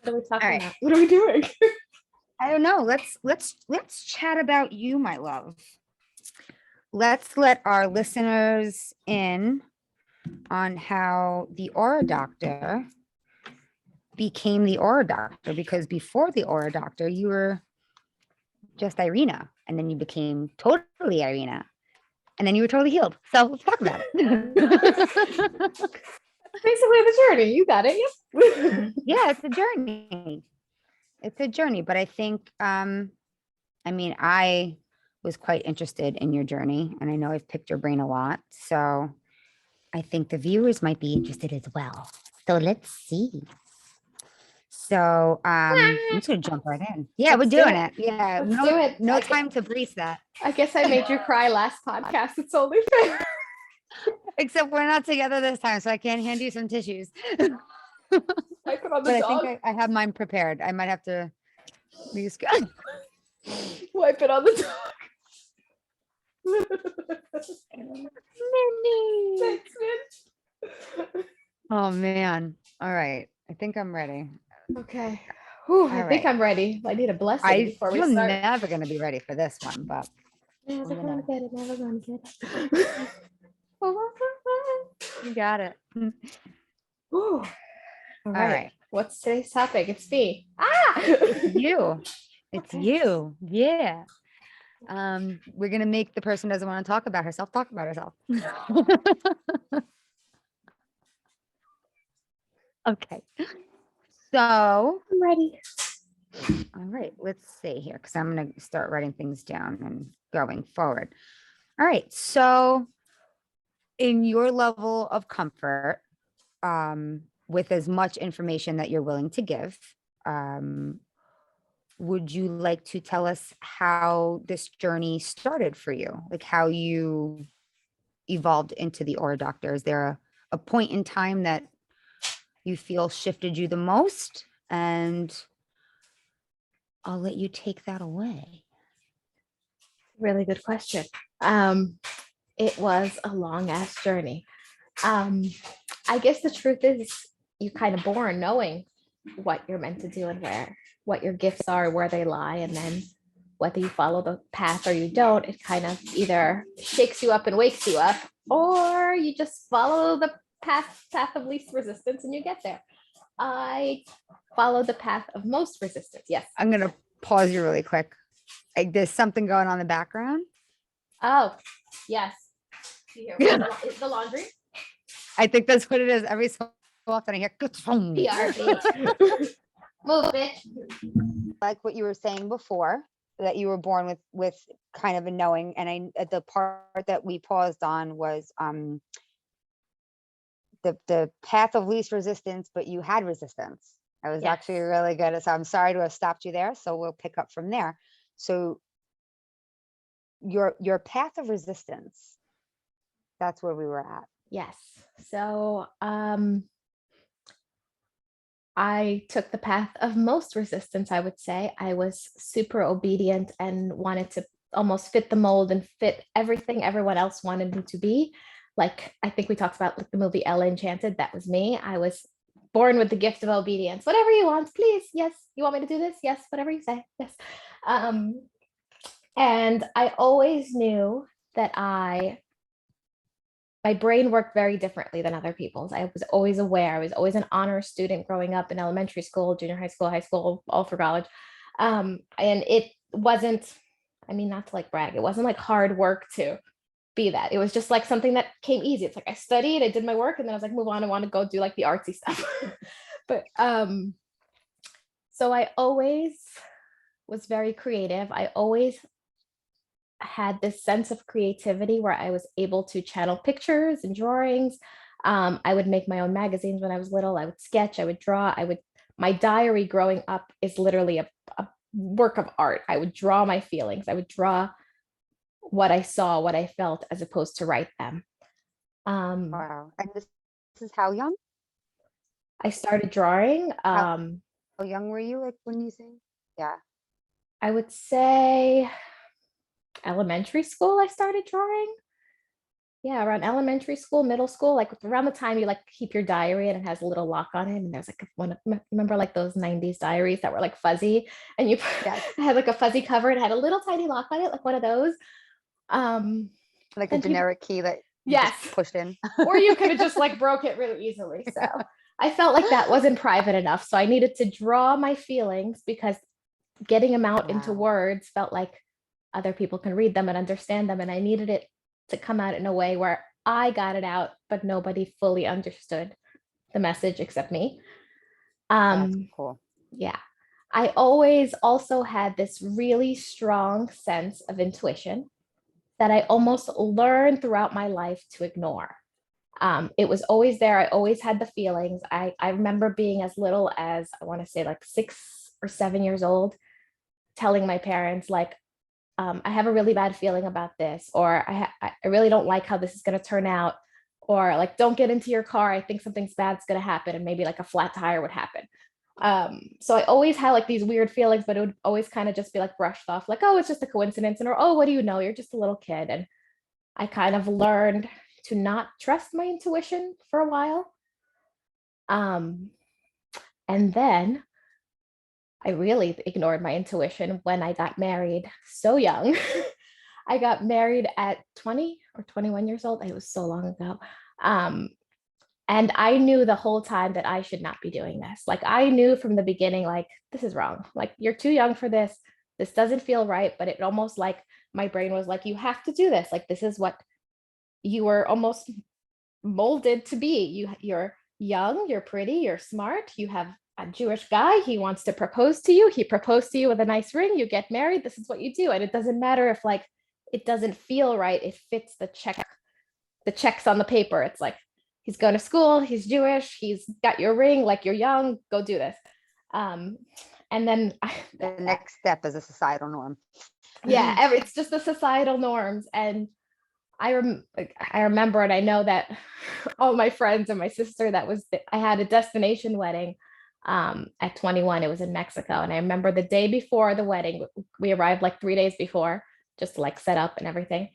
What are we All talking right. about? What are we doing? I don't know. Let's chat about you, my love. Let's let our listeners in on how the Aura Doctor became the Aura Doctor, because before the Aura Doctor, you were just Irina, and then you became totally Irina, and then you were totally healed. So let's talk about it. Basically the journey. You got it. Yep. Yeah, it's a journey. It's a journey, but I think, I mean, I was quite interested in your journey, and I know I've picked your brain a lot. So I think the viewers might be interested as well. So let's see. So I'm just gonna jump right in. Yeah, we're Let's do doing it. it. Yeah, Let's do it. no time to breeze that. I guess I made you cry last podcast. It's only fair. Except we're not together this time, so I can't hand you some tissues. I put on the But I dog. think I have mine prepared. I might have to use. Wipe it on the dog. Minnie. Thanks, Mitch. Oh man. All right. I think I'm ready. Okay. Whew, I All think right. I'm ready. I need a blessing before we You're start. never gonna be ready for this one, but Never I'm gonna gonna, get it. Never gonna get it. you got it. Whew. All All right. right. What's today's topic? It's me. Ah! It's you. It's Okay. you. Yeah. We're gonna make the person who doesn't want to talk about herself talk about herself. Okay. So, I'm ready. all right, let's see here, because I'm gonna start writing things down and going forward. All right. So, in your level of comfort, with as much information that you're willing to give, um, would you like to tell us how this journey started for you? Like how you evolved into the Aura Doctor? Is there a point in time that you feel shifted you the most? And I'll let you take that away. Really good question. Um, it was a long ass journey. Um, I guess the truth is you're kind of born knowing what you're meant to do and what your gifts are, where they lie, and then whether you follow the path or you don't, it kind of either shakes you up and wakes you up, or you just follow the path of least resistance and you get there. I followed the path of most resistance. Yes. I'm going to pause you really quick. Like there's something going on in the background. Oh, yes. The laundry. I think that's what it is. Every so often I hear PRB. Move, bitch. Like what you were saying before, that you were born with kind of a knowing, and the part that we paused on was the path of least resistance, but you had resistance. I was actually really good. So I'm sorry to have stopped you there. So we'll pick up from there. So your path of resistance, that's where we were at. Yes. So I took the path of most resistance, I would say. I was super obedient and wanted to almost fit the mold and fit everything everyone else wanted me to be. Like, I think we talked about like the movie Ella Enchanted. That was me. I was born with the gift of obedience. Whatever you want, please. Yes. You want me to do this? Yes. Whatever you say. Yes. And I always knew that my brain worked very differently than other people's. I was always aware. I was always an honor student growing up in elementary school, junior high school, all for college. And it wasn't, I mean, not to like brag, it wasn't like hard work to be that. It was just like something that came easy. It's like I studied, I did my work, and then I was like, move on, I want to go do like the artsy stuff. But so I always was very creative. I always had this sense of creativity where I was able to channel pictures and drawings. I would make my own magazines when I was little. I would sketch, I would draw, my diary growing up is literally a work of art. I would draw my feelings. I would draw what I saw, what I felt, as opposed to write them. Wow. And this is how young? I started drawing. How young were you, like when you say? Yeah. I would say elementary school, I started drawing. yeah, around elementary school, middle school, like around the time you like keep your diary and it has a little lock on it. And there's like one, remember like those 90s diaries that were like fuzzy and you Yes. had like a fuzzy cover and had a little tiny lock on it, like one of those. Um, Like a and people, generic key that you yes, just pushed in. or you could have just like broke it really easily. So I felt like that wasn't private enough. So I needed to draw my feelings because getting them out into Wow. words felt like other people can read them and understand them. And I needed it to come out in a way where I got it out, but nobody fully understood the message except me. That's Um, cool. yeah. I always also had this really strong sense of intuition that I almost learned throughout my life to ignore. It was always there. I always had the feelings. I remember being as little as, I want to say, like 6 or 7 years old, telling my parents, like, I have a really bad feeling about this, or I really don't like how this is going to turn out, or like, don't get into your car. I think something's bad's going to happen, and maybe like a flat tire would happen. So I always had like these weird feelings, but it would always kind of just be like brushed off, like, oh, it's just a coincidence, and or oh, what do you know? You're just a little kid. And I kind of learned to not trust my intuition for a while. Um, and then I really ignored my intuition when I got married so young. I got married at 20 or 21 years old. It was so long ago. Um, and I knew the whole time that I should not be doing this. Like I knew from the beginning, like, this is wrong. Like you're too young for this. This doesn't feel right. But it almost like my brain was like, you have to do this. Like this is what you were almost molded to be. You're young, you're pretty, you're smart, you have a Jewish guy, he wants to propose to you, he proposed to you with a nice ring, you get married, this is what you do. And it doesn't matter if like it doesn't feel right, it fits the checks on the paper. It's like he's going to school, he's Jewish, he's got your ring, like you're young, go do this. um and then The next step is a societal norm. yeah, it's just the societal norms. And I remember, and I know that all my friends and my sister, I had a destination wedding at 21. It was in Mexico, and I remember the day before the wedding, we arrived like 3 days before, just to like set up and everything.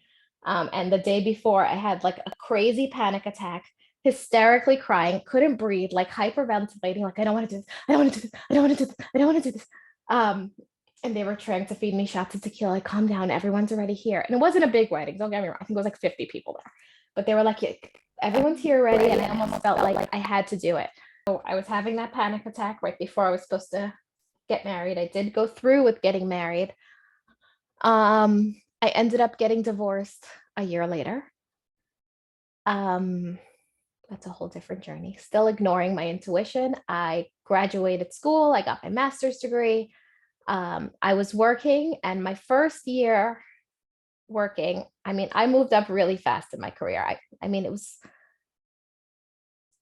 And the day before, I had like a crazy panic attack, hysterically crying, couldn't breathe, like hyperventilating, like I don't want to do this, I don't want to do this, I don't want to do this, I don't want to do this. Um, and they were trying to feed me shots of tequila. Like, calm down, everyone's already here. And it wasn't a big wedding, don't get me wrong. I think it was like 50 people there. But they were like, yeah, everyone's here already. And I almost felt like I had to do it. So I was having that panic attack right before I was supposed to get married. I did go through with getting married. I ended up getting divorced a year later. Um, that's a whole different journey. Still ignoring my intuition. I graduated school, I got my master's degree. I was working, and my first year working, I mean, I moved up really fast in my career. I mean,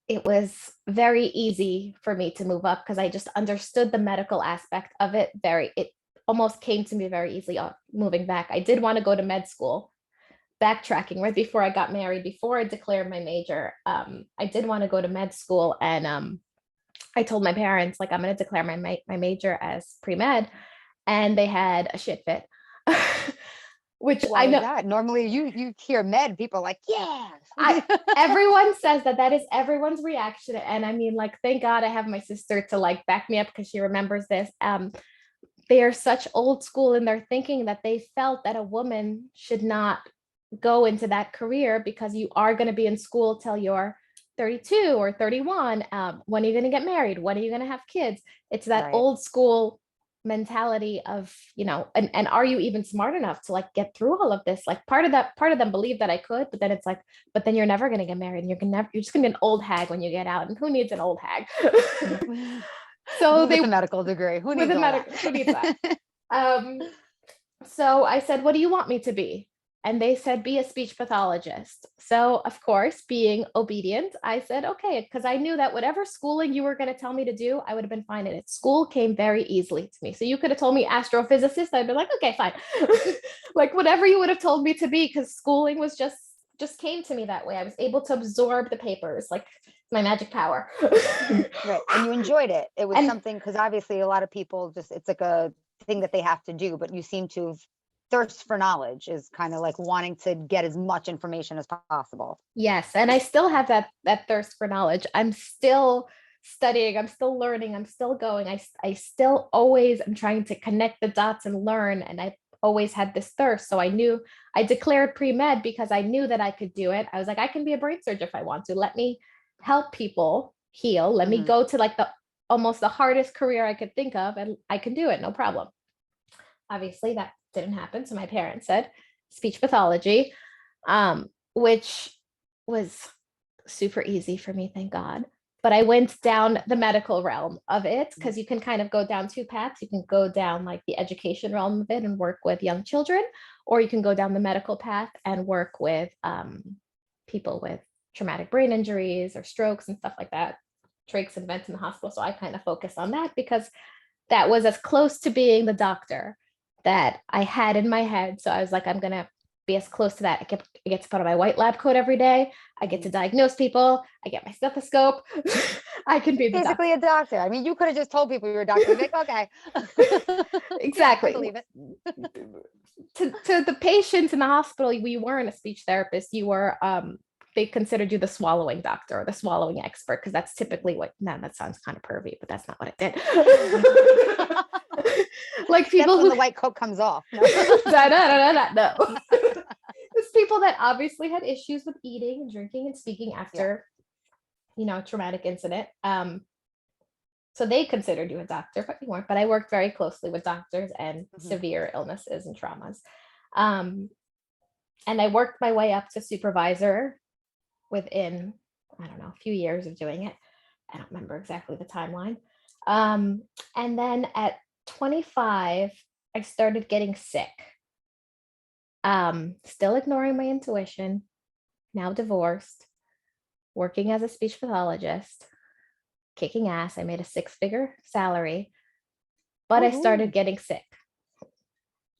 it was very easy for me to move up because I just understood the medical aspect of it. It almost came to me very easily moving back. I did want to go to med school. Backtracking, right before I got married, before I declared my major, I did want to go to med school, and I told my parents, like, I'm going to declare my major as pre-med, and they had a shit fit. Which Why I is know that? Normally you hear med, people are like, yeah. everyone says that is everyone's reaction. And I mean, like, thank God I have my sister to like back me up because she remembers this. They are such old school in their thinking that they felt that a woman should not go into that career because you are going to be in school till you're 32 or 31. When are you going to get married? When are you going to have kids? It's that Right. old school mentality of, and are you even smart enough to like get through all of this? Like part of them believe that I could, but then it's like, but then you're never going to get married, and you're just going to be an old hag when you get out, and who needs an old hag? So With a medical degree, who with needs a all that? medical, who needs that? Um, so I said, what do you want me to be? And they said, be a speech pathologist. So, of course, being obedient, I said, okay, because I knew that whatever schooling you were going to tell me to do, I would have been fine in it. School came very easily to me. So you could have told me astrophysicist, I'd be like, okay, fine. Like whatever you would have told me to be, because schooling was just came to me that way. I was able to absorb the papers, like my magic power. Right. And you enjoyed it. It was And something, because obviously a lot of people just, it's like a thing that they have to do, but you seem to have thirst for knowledge is kind of like wanting to get as much information as possible. Yes, and I still have that thirst for knowledge. I'm still studying, I'm still learning, I'm still going. I still always am trying to connect the dots and learn, and I always had this thirst. So I knew I declared pre-med because I knew that I could do it. I was like, I can be a brain surgeon if I want to. Let me help people heal. Let me go to like the almost the hardest career I could think of, and I can do it, no problem. Obviously, that didn't happen. So my parents said speech pathology, which was super easy for me, thank God. But I went down the medical realm of it because you can kind of go down two paths. You can go down like the education realm of it and work with young children, or you can go down the medical path and work with people with traumatic brain injuries or strokes and stuff like that, trachs and vents in the hospital. So I kind of focused on that because that was as close to being the doctor that I had in my head. So I was like, I'm going to be as close to that. I get to put on my white lab coat every day. I get to diagnose people. I get my stethoscope. I can be basically a doctor. I mean, you could have just told people you were a doctor. Like, okay. Exactly. Yeah, I believe it. To the patients in the hospital, you weren't a speech therapist. You were, they considered you the swallowing doctor or the swallowing expert, because that's typically what, no, that sounds kind of pervy, but that's not what I did. Like people that's when the white coat comes off. No. No. It's people that obviously had issues with eating and drinking and speaking after, traumatic incident. So they considered you a doctor, but you weren't. But I worked very closely with doctors and severe illnesses and traumas. And I worked my way up to supervisor within, I don't know, a few years of doing it. I don't remember exactly the timeline. And then at 25, I started getting sick. Still ignoring my intuition, now divorced, working as a speech pathologist, kicking ass. I made a 6-figure salary, but I started getting sick.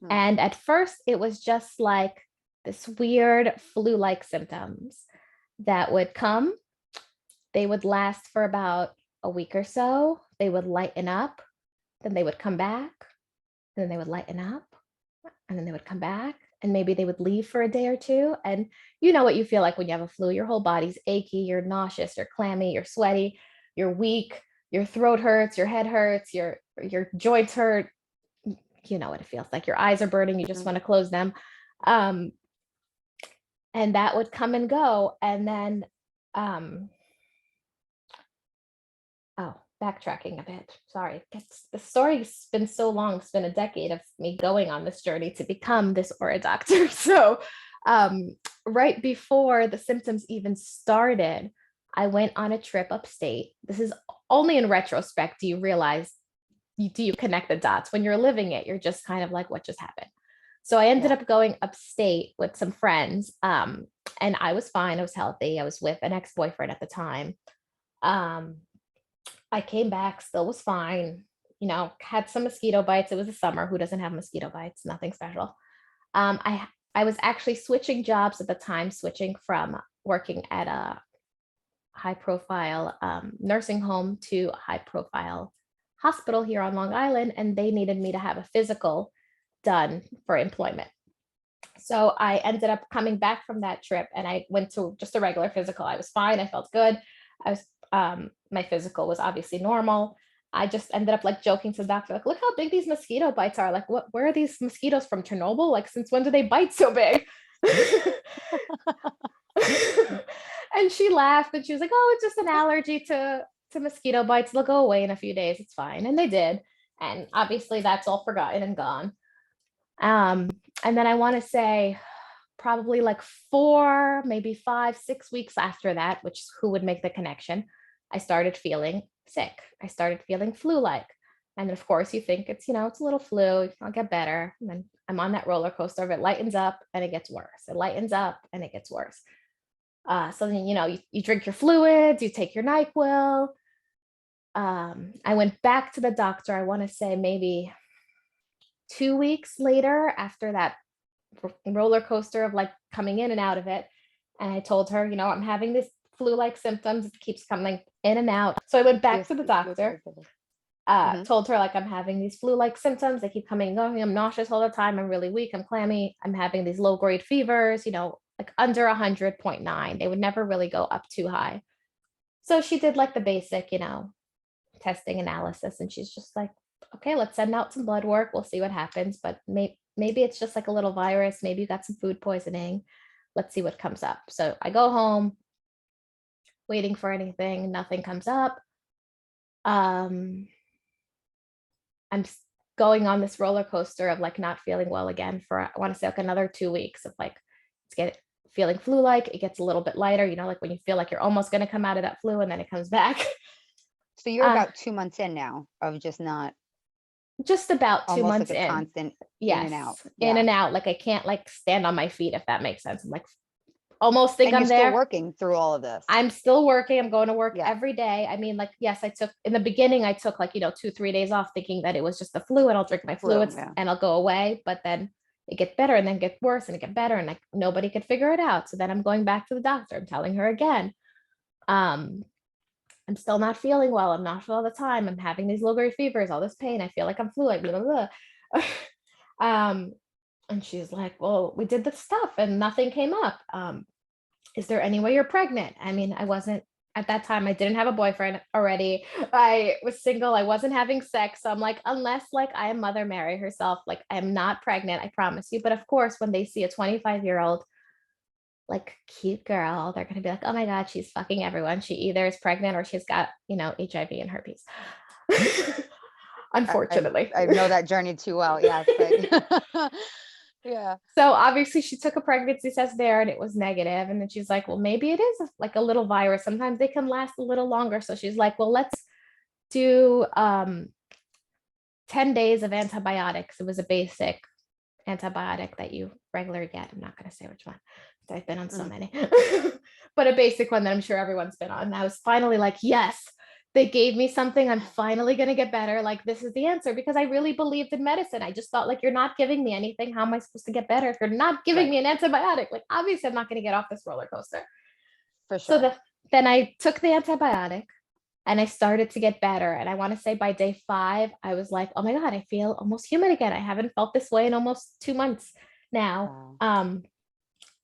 And at first it was just like this weird flu-like symptoms that would come. They would last for about a week or so. They would lighten up, then they would come back, then they would lighten up, and then they would come back, and maybe they would leave for a day or two. And you know what you feel like when you have a flu. Your whole body's achy, you're nauseous, you're clammy, you're sweaty, you're weak, your throat hurts, your head hurts, your joints hurt. You know what it feels like. Your eyes are burning, you just want to close them. And that would come and go. And then backtracking a bit. Sorry. The story's been so long. It's been a decade of me going on this journey to become this aura doctor. So right before the symptoms even started, I went on a trip upstate. This is only in retrospect do you realize, do you connect the dots? When you're living it, you're just kind of like, what just happened? So I ended up going upstate with some friends, and I was fine. I was healthy. I was with an ex-boyfriend at the time. I came back, still was fine, had some mosquito bites. It was the summer. Who doesn't have mosquito bites? Nothing special. I was actually switching jobs at the time, switching from working at a high profile nursing home to a high profile hospital here on Long Island. And they needed me to have a physical done for employment. So I ended up coming back from that trip and I went to just a regular physical. I was fine. I felt good. My physical was obviously normal. I just ended up like joking to the doctor, like, look how big these mosquito bites are. Like, where are these mosquitoes from Chernobyl? Like, since when do they bite so big? And she laughed and she was like, oh, it's just an allergy to mosquito bites. They'll go away in a few days. It's fine. And they did. And obviously that's all forgotten and gone. And then I want to say probably like 4, maybe 5, 6 weeks after that, which who would make the connection, I started feeling sick. I started feeling flu-like. And of course you think it's, it's a little flu, I'll get better. And then I'm on that roller coaster of it lightens up and it gets worse. It lightens up and it gets worse. So then, you drink your fluids, you take your NyQuil. I went back to the doctor, I want to say maybe 2 weeks later after that roller coaster of like coming in and out of it. And I told her, I'm having this flu-like symptoms. It keeps coming in and out. So I went back to the doctor. Mhm. Told her like I'm having these flu-like symptoms. They keep coming and going. I'm nauseous all the time. I'm really weak. I'm clammy. I'm having these low-grade fevers, like under 100.9. They would never really go up too high. So she did like the basic, testing analysis, and she's just like, okay, let's send out some blood work. We'll see what happens. But maybe it's just like a little virus. Maybe you got some food poisoning. Let's see what comes up. So I go home, waiting for anything. Nothing comes up. I'm going on this roller coaster of like not feeling well again for, I want to say like another 2 weeks of like, feeling flu-like. It gets a little bit lighter, like when you feel like you're almost going to come out of that flu and then it comes back. So you're Uh, about 2 months in now of just not just about two almost months like a in. constant in Yes, and out. in Yeah. and out. Like I can't like stand on my feet, if that makes sense. I'm like almost think And you're I'm still there. working through all of this. I'm still working. I'm going to work Yeah. every day. I mean, like, yes, I took in the beginning, I took like, 2-3 days off thinking that it was just the flu and I'll drink my fluids yeah. and I'll go away. But then it get better and then get worse and it get better. And like nobody could figure it out. So then I'm going back to the doctor. I'm telling her again. I'm still not feeling well. I'm not all the time. I'm having these low grade fevers, all this pain. I feel like I'm flu, like blah, blah, blah. And she's like, well, we did the stuff and nothing came up. Is there any way you're pregnant? I mean, I wasn't at that time. I didn't have a boyfriend already. I was single. I wasn't having sex. So I'm like, unless like I am Mother Mary herself, like I'm not pregnant, I promise you. But of course, when they see a 25-year-old like cute girl, they're gonna be like, oh my God, she's fucking everyone. She either is pregnant or she's got, HIV and herpes. Unfortunately. I know that journey too well. Yes. But yeah. So obviously she took a pregnancy test there and it was negative. And then she's like, well, maybe it is like a little virus. Sometimes they can last a little longer. So she's like, well, let's do 10 days of antibiotics. It was a basic antibiotic that you regularly get. I'm not going to say which one. I've been on so many, but a basic one that I'm sure everyone's been on. And I was finally like, yes, they gave me something. I'm finally going to get better. Like, this is the answer, because I really believed in medicine. I just thought, like, you're not giving me anything. How am I supposed to get better if you're not giving me an antibiotic? Like, obviously, I'm not going to get off this roller coaster. For sure. So then I took the antibiotic and I started to get better. And I want to say by day 5, I was like, oh my God, I feel almost human again. I haven't felt this way in almost 2 months now. Wow.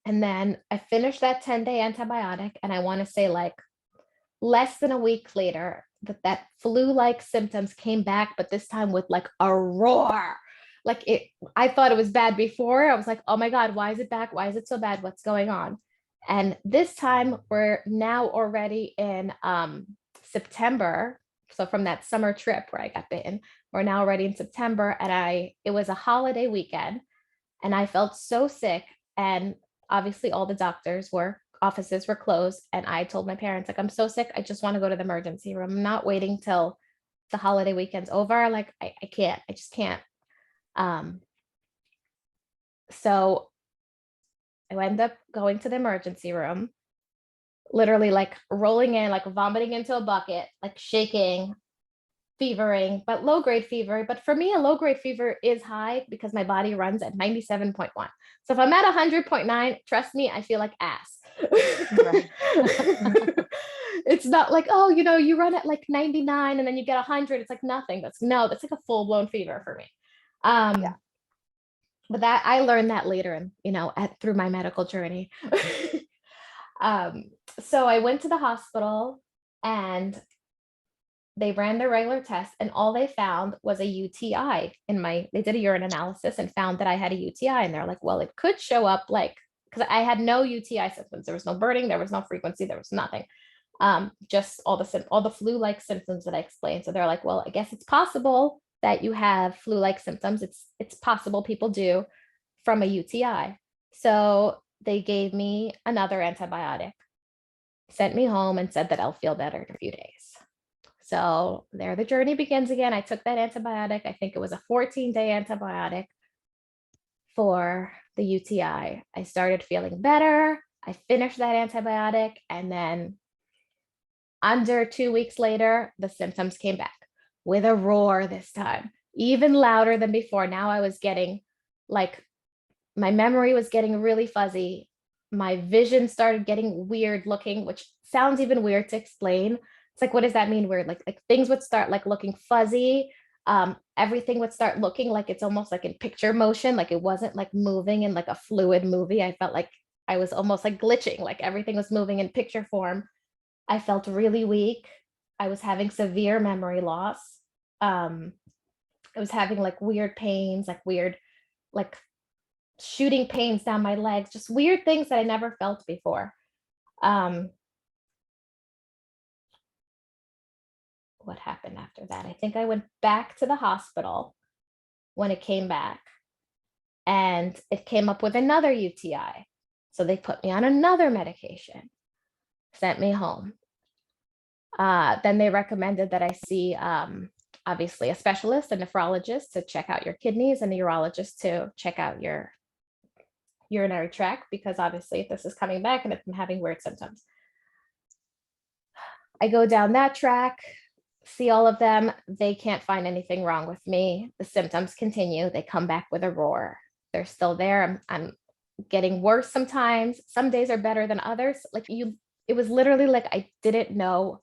And then I finished that 10-day antibiotic, and I want to say like less than a week later that flu-like symptoms came back, but this time with like a roar. Like I thought it was bad before. I was like, oh my God, why is it back? Why is it so bad? What's going on? And this time we're now already in September. So from that summer trip where I got bitten, we're now already in September, and it was a holiday weekend, and I felt so sick. And obviously all the offices were closed. And I told my parents, like, I'm so sick. I just want to go to the emergency room. I'm not waiting till the holiday weekend's over. Like, I can't, I just can't. So I ended up going to the emergency room, literally like rolling in, like vomiting into a bucket, like shaking, fevering, but low grade fever. But for me, a low grade fever is high because my body runs at 97.1. So if I'm at 100.9, trust me, I feel like ass. Right. It's not like, oh, you run at like 99 and then you get 100. It's like nothing. That's like a full blown fever for me. Yeah. But that I learned that later through my medical journey. So I went to the hospital and they ran their regular tests, and all they found was a UTI they did a urine analysis and found that I had a UTI. And they're like, well, it could show up like, because I had no UTI symptoms. There was no burning, there was no frequency, there was nothing. Just all the flu-like symptoms that I explained. So they're like, well, I guess it's possible that you have flu-like symptoms. It's possible people do from a UTI. So they gave me another antibiotic, sent me home, and said that I'll feel better in a few days. So there the journey begins again. I took that antibiotic. I think it was a 14-day antibiotic for the UTI. I started feeling better. I finished that antibiotic, and then under 2 weeks later, the symptoms came back with a roar this time, even louder than before. Now I was getting like, my memory was getting really fuzzy. My vision started getting weird looking, which sounds even weird to explain It's like, what does that mean? Weird. Like things would start like looking fuzzy. Everything would start looking like it's almost like in picture motion, like it wasn't like moving in like a fluid movie. I felt like I was almost like glitching, like everything was moving in picture form. I felt really weak. I was having severe memory loss. Um, I was having like weird pains, like weird, like shooting pains down my legs, just weird things that I never felt before. Um, what happened after that? I think I went back to the hospital when it came back, and it came up with another UTI. So they put me on another medication, sent me home. Then they recommended that I see, obviously, a specialist, a nephrologist to check out your kidneys, and a urologist to check out your urinary tract, because obviously this is coming back and I'm having weird symptoms. I go down that track, see all of them. They can't find anything wrong with me. The symptoms continue. They come back with a roar. They're still there. I'm getting worse sometimes. Some days are better than others. It was literally like I didn't know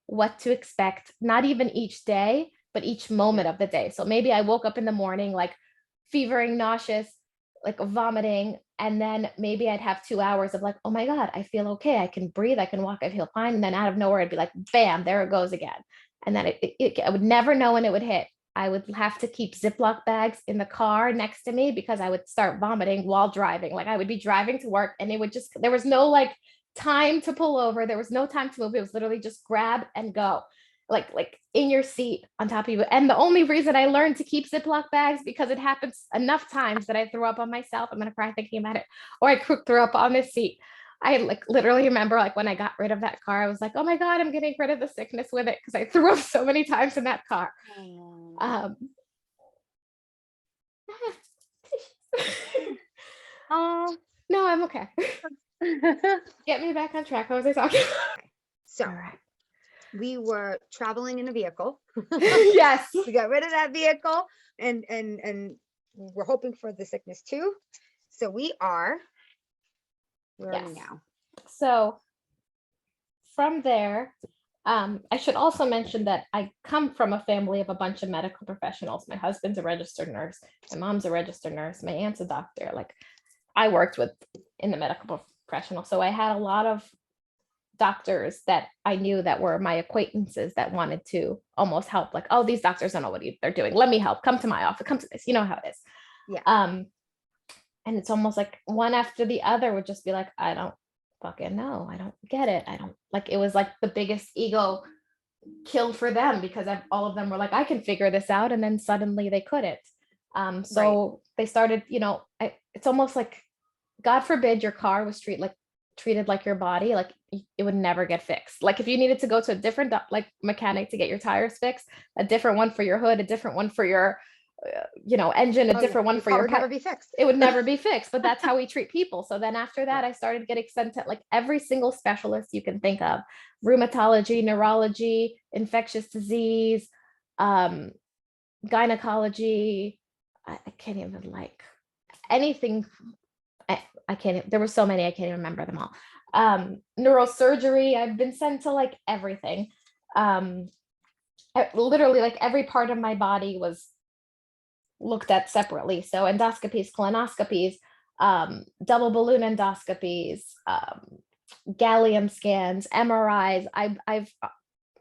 what to expect, not even each day, but each moment of the day. So maybe I woke up in the morning like fevering, nauseous, like vomiting, and then maybe I'd have 2 hours of like, oh my God, I feel okay. I can breathe, I can walk, I feel fine. And then out of nowhere, I'd be like, bam, there it goes again. And then I would never know when it would hit. I would have to keep Ziploc bags in the car next to me because I would start vomiting while driving. Like I would be driving to work and it would just, there was no like time to pull over. There was no time to move. It was literally just grab and go, like in your seat on top of you. And the only reason I learned to keep Ziploc bags because it happens enough times that I threw up on myself. I'm gonna cry thinking about it. Or I threw up on this seat. I like literally remember like when I got rid of that car, I was like, oh my God, I'm getting rid of the sickness with it because I threw up so many times in that car. Um, Oh, no, I'm okay. Get me back on track. What was I talking about? so All right. we were traveling in a vehicle. Yes. We got rid of that vehicle and we're hoping for the sickness too. So where are we now? So from there, I should also mention that I come from a family of a bunch of medical professionals. My husband's a registered nurse, my mom's a registered nurse, my aunt's a doctor. Like I worked with in the medical professional. So I had a lot of doctors that I knew that were my acquaintances that wanted to almost help. Like, oh, these doctors don't know what they're doing. Let me help. Come to my office. Come to this. You know how it is. Yeah. And it's almost like one after the other would just be like, I don't fucking know. I don't get it. I don't like, it was like the biggest ego kill for them because all of them were like, I can figure this out. And then suddenly they couldn't. So they started, it's almost like, God forbid your car was treated like your body, like it would never get fixed. Like if you needed to go to a different like mechanic to get your tires fixed, a different one for your hood, a different one for your engine, a different one for your never be fixed. It would never be fixed, but that's how we treat people. So then after that, I started getting sent to like every single specialist you can think of: rheumatology, neurology, infectious disease, gynecology. I can't even like anything. I can't, there were so many, I can't even remember them all. Neurosurgery, I've been sent to like everything. Literally like every part of my body was looked at separately. So endoscopies, colonoscopies, double balloon endoscopies, gallium scans, MRIs. I've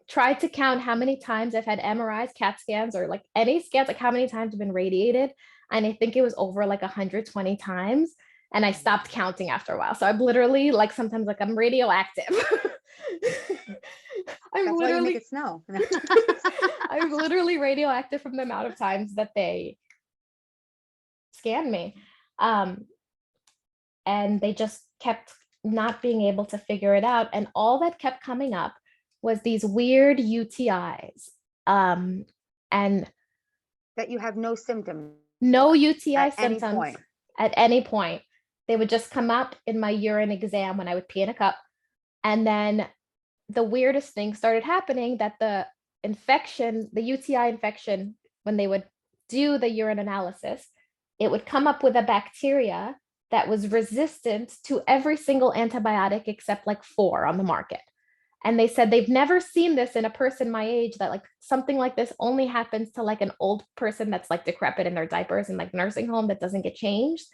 tried to count how many times I've had MRIs, CAT scans, or like any scans, like how many times I've been radiated. And I think it was over like 120 times. And I stopped counting after a while. So I'm literally like, sometimes like I'm radioactive. That's why you make it snow. I'm literally radioactive from the amount of times that they scanned me. And they just kept not being able to figure it out. And all that kept coming up was these weird UTIs. And that you have no symptoms. No UTI symptoms at any point. They would just come up in my urine exam when I would pee in a cup. And then the weirdest thing started happening, that the infection, the UTI infection, when they would do the urine analysis, it would come up with a bacteria that was resistant to every single antibiotic except like 4 on the market. And they said they've never seen this in a person my age, that like something like this only happens to like an old person that's like decrepit in their diapers and like nursing home that doesn't get changed.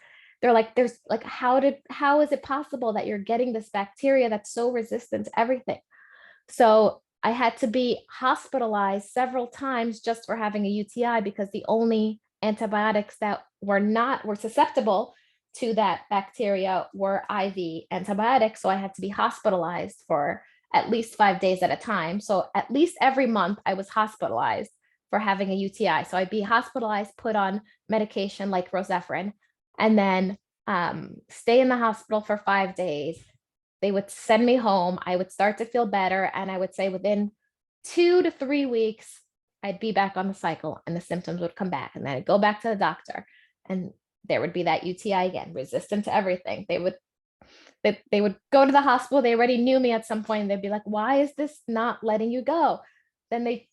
They're like, there's like, how is it possible that you're getting this bacteria that's so resistant to everything? So I had to be hospitalized several times just for having a UTI, because the only antibiotics that were susceptible to that bacteria were IV antibiotics. So I had to be hospitalized for at least 5 days at a time. So at least every month I was hospitalized for having a UTI. So I'd be hospitalized, put on medication like Rosefrin, and then stay in the hospital for 5 days. They would send me home. I would start to feel better. And I would say within 2 to 3 weeks, I'd be back on the cycle and the symptoms would come back. And then I'd go back to the doctor and there would be that UTI again, resistant to everything. They would go to the hospital. They already knew me at some point. And they'd be like, why is this not letting you go? Then they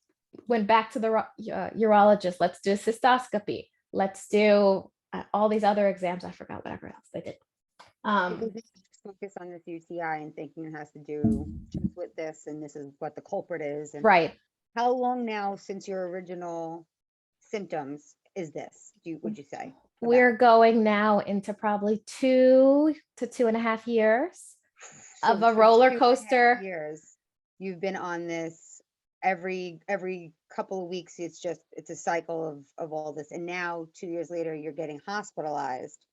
went back to the urologist. Let's do a cystoscopy. Let's do all these other exams. I forgot whatever else they did. Because they focus on this UTI and thinking it has to do just with this, and this is what the culprit is. And Right. how long now since your original symptoms is this? Would you say? We're going now into probably 2 to 2.5 years of a roller coaster. Years you've been on this. Every couple of weeks, it's a cycle of all this, and now 2 years later, you're getting hospitalized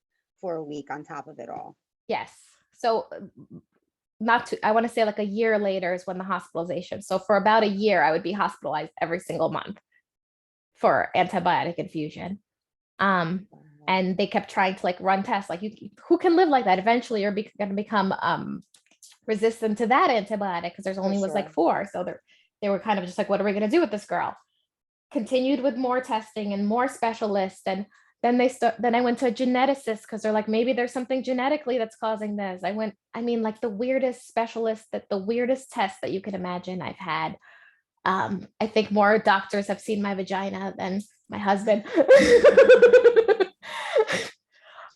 for a week on top of it all. Yes. So I want to say like a year later is when the hospitalization. So for about a year, I would be hospitalized every single month for antibiotic infusion. And they kept trying to like run tests, like who can live like that? Eventually you're going to become resistant to that antibiotic, because there's only was like 4. So they were kind of just like, what are we going to do with this girl? Continued with more testing and more specialists. And then I went to a geneticist, because they're like, maybe there's something genetically that's causing this. Like the weirdest specialist, the weirdest test that you can imagine I've had. I think more doctors have seen my vagina than my husband.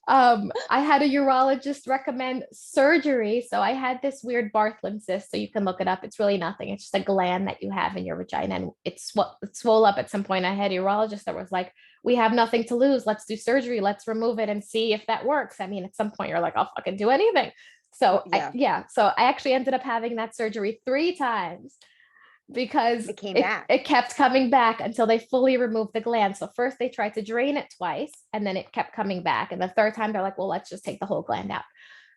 I had a urologist recommend surgery. So I had this weird Bartholin cyst. So you can look it up. It's really nothing. It's just a gland that you have in your vagina, and it swole up at some point. I had a urologist that was like, we have nothing to lose. Let's do surgery. Let's remove it and see if that works. I mean, at some point you're like, I'll fucking do anything. So yeah. So I actually ended up having that surgery 3 times, because it came back. It kept coming back until they fully removed the gland. So first they tried to drain it twice, and then it kept coming back. And the third time they're like, well, let's just take the whole gland out.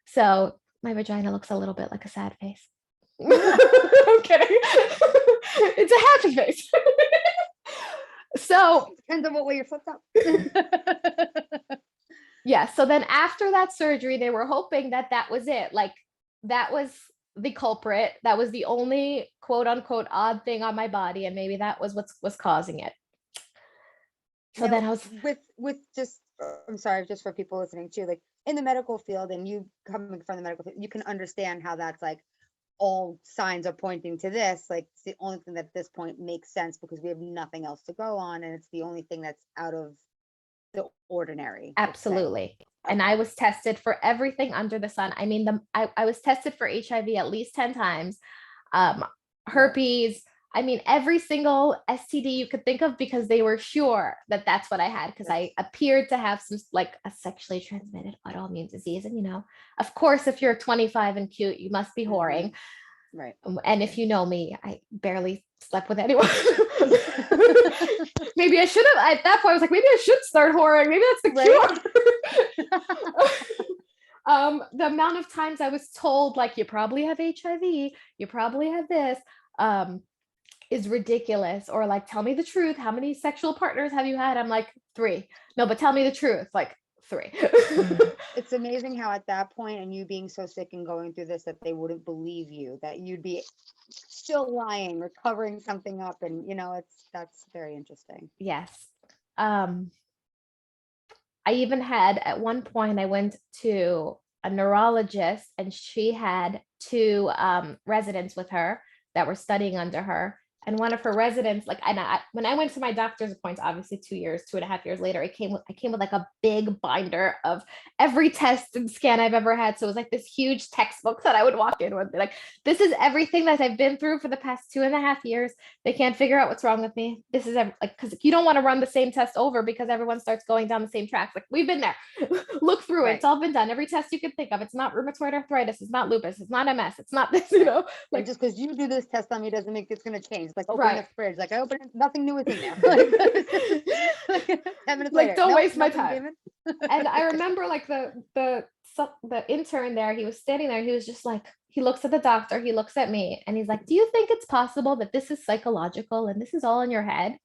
So my vagina looks a little bit like a sad face. I'm kidding. It's a happy face. So depends on what way you're flipped up. Yeah. So then after that surgery, they were hoping that was it. Like that was the culprit. That was the only quote unquote odd thing on my body. And maybe that was what was causing it. So now, then I was with just, I'm sorry, just for people listening too, like in the medical field, and you coming from the medical field, you can understand how that's like all signs are pointing to this. Like it's the only thing that at this point makes sense, because we have nothing else to go on, and it's the only thing that's out of the ordinary. Absolutely. And I was tested for everything under the sun. I mean, I was tested for HIV at least 10 times, herpes. I mean, every single STD you could think of, because they were sure that that's what I had, because I appeared to have some like a sexually transmitted autoimmune disease. And, you know, of course, if you're 25 and cute, you must be whoring. Right. And if you know me, I barely slept with anyone. Maybe I should have, at that point I was like, maybe I should start whoring. Maybe that's the cure. The amount of times I was told, like, you probably have HIV, you probably have this, is ridiculous. Or like, tell me the truth. How many sexual partners have you had? I'm like, 3. No, but tell me the truth. Like 3. It's amazing how at that point, and you being so sick and going through this, that they wouldn't believe you, that you'd be still lying or covering something up. And you know, that's very interesting. Yes. I even had, at one point I went to a neurologist, and she had 2 residents with her that were studying under her. And one of her residents, like, and when I went to my doctor's appointment, obviously 2 years, 2.5 years later, I came with like a big binder of every test and scan I've ever had. So it was like this huge textbook that I would walk in with, like, this is everything that I've been through for the past 2.5 years. They can't figure out what's wrong with me. This is like, because you don't want to run the same test over because everyone starts going down the same tracks. Like, we've been there. Look through it. It's all been done. Every test you can think of. It's not rheumatoid arthritis. It's not lupus. It's not MS. It's not this, like, just because you do this test on me doesn't make it's going to change. Like opening Right. a fridge, like I open it, nothing new is in there. Like, 10 minutes like later, don't nope, waste my nothing time. given. And I remember like the intern there, he was standing there, he was just like, he looks at the doctor, he looks at me, and he's like, do you think it's possible that this is psychological and this is all in your head?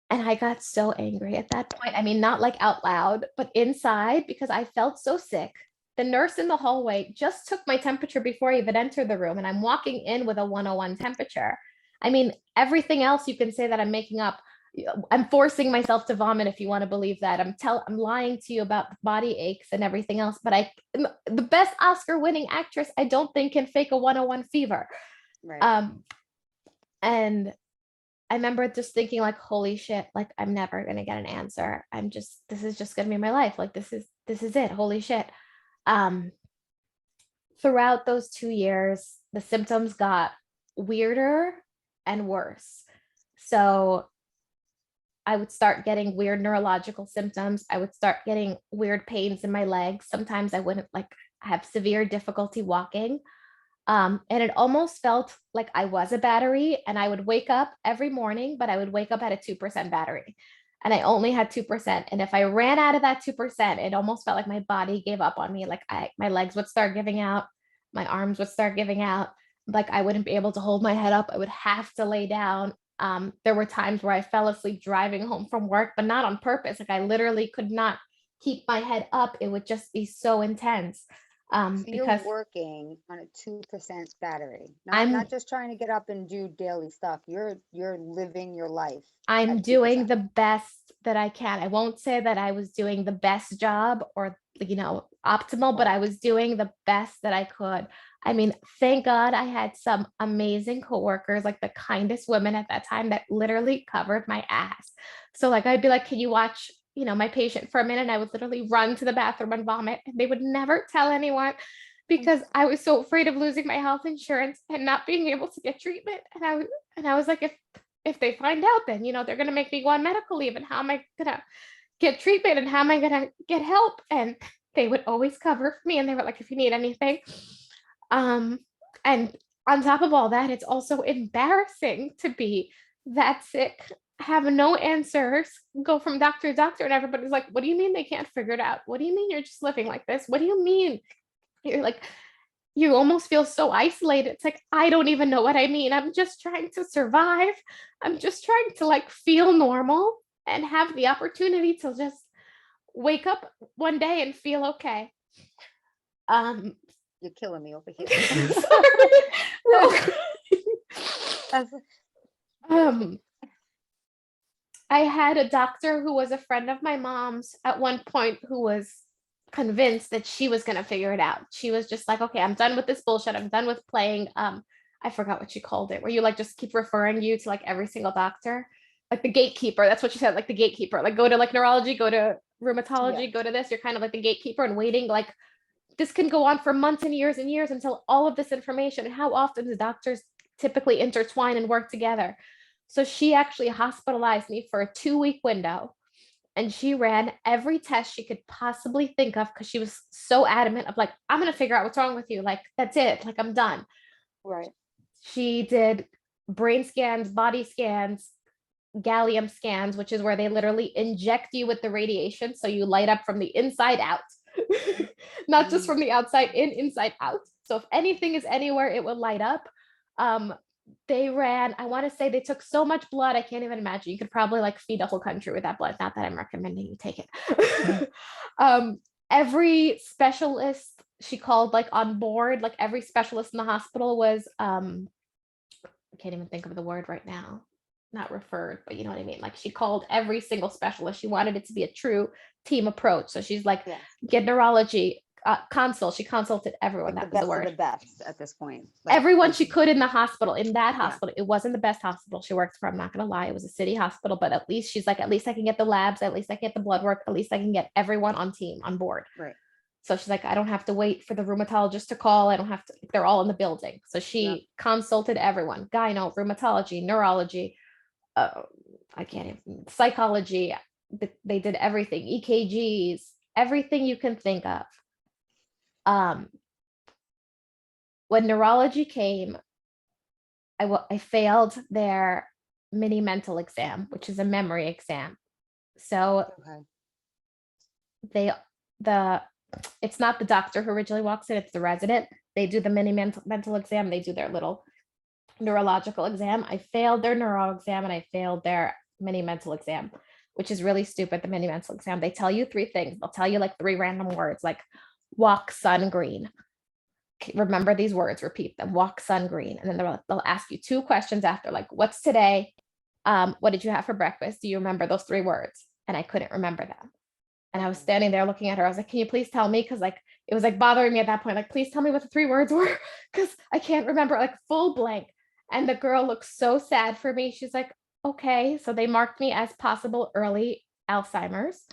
And I got so angry at that point. I mean, not like out loud, but inside, because I felt so sick. The nurse in the hallway just took my temperature before I even entered the room, and I'm walking in with a 101 temperature. I mean, everything else you can say that I'm making up. I'm forcing myself to vomit, if you want to believe that. I'm lying to you about body aches and everything else, but the best Oscar-winning actress, I don't think can fake a 101 fever. Right. And I remember just thinking like, holy shit, like I'm never gonna get an answer. This is just gonna be my life. Like this is it. Holy shit. Throughout those 2 years, the symptoms got weirder and worse. So I would start getting weird neurological symptoms. I would start getting weird pains in my legs. Sometimes I wouldn't like have severe difficulty walking. And it almost felt like I was a battery, and I would wake up every morning, but I would wake up at a 2% battery, and I only had 2%. And if I ran out of that 2%, it almost felt like my body gave up on me. Like my legs would start giving out, my arms would start giving out. Like I wouldn't be able to hold my head up. I would have to lay down. There were times where I fell asleep driving home from work, but not on purpose. Like I literally could not keep my head up. It would just be so intense. So you're Because working on a 2% battery, I'm not just trying to get up and do daily stuff. You're living your life I'm at doing 2%. the best that I can. I won't say that I was doing the best job or, optimal, but I was doing the best that I could. I mean, thank God I had some amazing coworkers, like the kindest women at that time that literally covered my ass. So like I'd be like, can you watch, my patient for a minute? And I would literally run to the bathroom and vomit. And they would never tell anyone because I was so afraid of losing my health insurance and not being able to get treatment. And I was like, if they find out, then they're gonna make me go on medical leave, and how am I gonna get treatment, and how am I gonna get help? And they would always cover for me, and they were like, if you need anything. And on top of all that, it's also embarrassing to be that sick, have no answers, go from doctor to doctor, and everybody's like, what do you mean they can't figure it out? What do you mean you're just living like this? What do you mean you're like, you almost feel so isolated? It's like, I don't even know what I mean. I'm just trying to survive. I'm just trying to like feel normal and have the opportunity to just wake up one day and feel okay. You're killing me over here. I had a doctor who was a friend of my mom's at one point who was convinced that she was going to figure it out. She was just like, okay, I'm done with this bullshit. I'm done with playing. I forgot what she called it, where you like just keep referring you to like every single doctor, like the gatekeeper. That's what she said, like the gatekeeper, like go to like neurology, go to rheumatology, go to this. You're kind of like the gatekeeper and waiting. Like this can go on for months and years until all of this information. And how often do doctors typically intertwine and work together? So she actually hospitalized me for a 2-week window, and she ran every test she could possibly think of because she was so adamant of like, I'm going to figure out what's wrong with you. Like, that's it. Like, I'm done. Right. She did brain scans, body scans, gallium scans, which is where they literally inject you with the radiation. So you light up from the inside out, not just from the outside in, inside out. So if anything is anywhere, it will light up. They ran, I want to say they took so much blood, I can't even imagine. You could probably like feed a whole country with that blood. Not that I'm recommending you take it. Every specialist she called like on board, like every specialist in the hospital was, I can't even think of the word right now, not referred, but you know what I mean? Like she called every single specialist. She wanted it to be a true team approach. So she's like, get neurology, consult. She consulted everyone. Like the That was the best of word. the best at this point. Like, Everyone like, she could in the hospital, in that Yeah. hospital. It wasn't the best hospital she worked for. I'm not going to lie. It was a city hospital, but at least she's like, at least I can get the labs. At least I can get the blood work. At least I can get everyone on board. Right. So she's like, I don't have to wait for the rheumatologist to call. I don't have to, they're all in the building. So she consulted everyone, gyno, rheumatology, neurology, I can't even, psychology. They did everything, EKGs, everything you can think of. When neurology came, I failed their mini mental exam, which is a memory exam. So Okay. it's not the doctor who originally walks in, it's the resident. They do the mini mental exam. They do their little neurological exam. I failed their neuro exam and I failed their mini mental exam, which is really stupid. The mini mental exam, they tell you 3 things. They'll tell you like 3 random words, like walk, sun, green. Remember these words, repeat them, walk, sun, green. And then they'll ask you 2 questions after, like, what's today? What did you have for breakfast? Do you remember those 3 words? And I couldn't remember them. And I was standing there looking at her. I was like, can you please tell me? Because like, it was like bothering me at that point. Like, please tell me what the 3 words were. Because I can't remember, like full blank. And the girl looked so sad for me. She's like, okay. So they marked me as possible early Alzheimer's,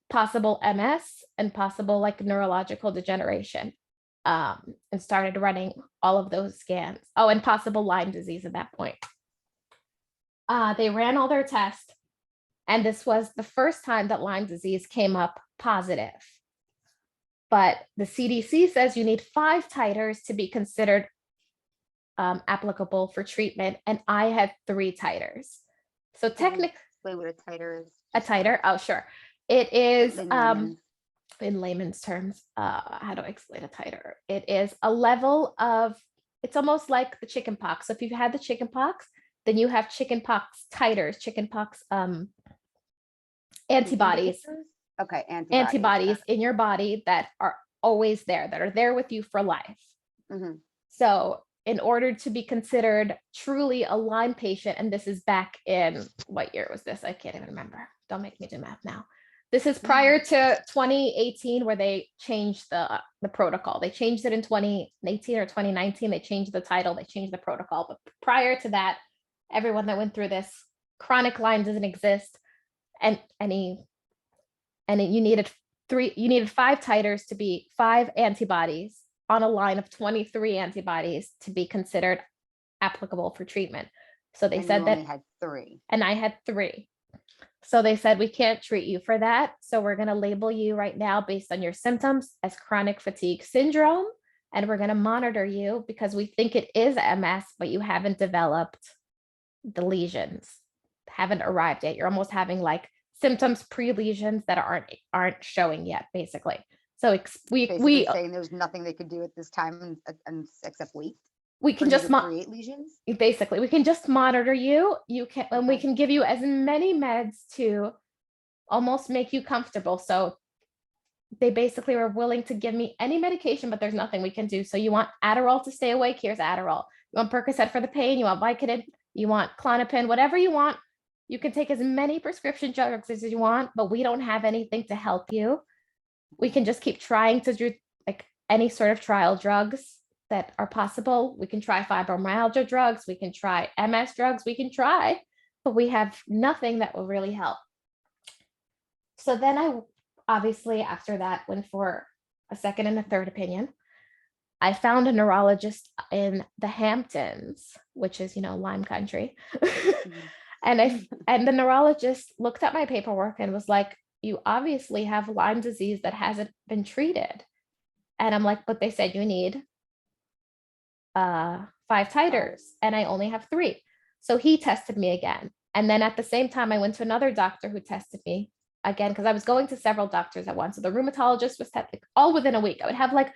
possible MS, and possible like neurological degeneration. And started running all of those scans. Oh, and possible Lyme disease at that point. They ran all their tests. And this was the first time that Lyme disease came up positive. But the CDC says you need 5 titers to be considered applicable for treatment. And I had 3 titers. So technically, Play with a titer is. a titer. Oh, sure. It is In layman's. in layman's terms, how do I explain a titer? It is a level of, it's almost like the chicken pox. So if you've had the chicken pox, then you have chicken pox titers, chicken pox antibodies, Okay, antibodies in your body that are always there, that are there with you for life. Mhm. So in order to be considered truly a Lyme patient, and this is back in, what year was this? I can't even remember. Don't make me do math now. This is prior to 2018, where they changed the protocol. They changed it in 2018 or 2019. They changed the title, they changed the protocol. But prior to that, everyone that went through this, chronic Lyme doesn't exist. And you needed 5 titers to be 5 antibodies on a line of 23 antibodies to be considered applicable for treatment. So they said that, only had 3. and I had 3. So they said, we can't treat you for that. So we're going to label you right now based on your symptoms as chronic fatigue syndrome. And we're going to monitor you because we think it is MS, but you haven't developed the lesions, haven't arrived yet. You're almost having like symptoms pre-lesions that aren't showing yet, basically. So we saying there's nothing they could do at this time except wait. We can just create lesions. Basically, we can just monitor you. You can, and we can give you as many meds to almost make you comfortable. So they basically were willing to give me any medication, but there's nothing we can do. So you want Adderall to stay awake? Here's Adderall. You want Percocet for the pain? You want Vicodin? You want Klonopin? Whatever you want. You can take as many prescription drugs as you want, but we don't have anything to help you. We can just keep trying to do like any sort of trial drugs that are possible. We can try fibromyalgia drugs. We can try MS drugs. We can try, but we have nothing that will really help. So then I obviously after that went for a second and a third opinion. I found a neurologist in the Hamptons, which is, Lyme country. And the neurologist looked at my paperwork and was like, you obviously have Lyme disease that hasn't been treated. And I'm like, but they said you need 5 titers and I only have 3. So he tested me again. And then at the same time, I went to another doctor who tested me again, because I was going to several doctors at once. So the rheumatologist was testing all within a week. I would have like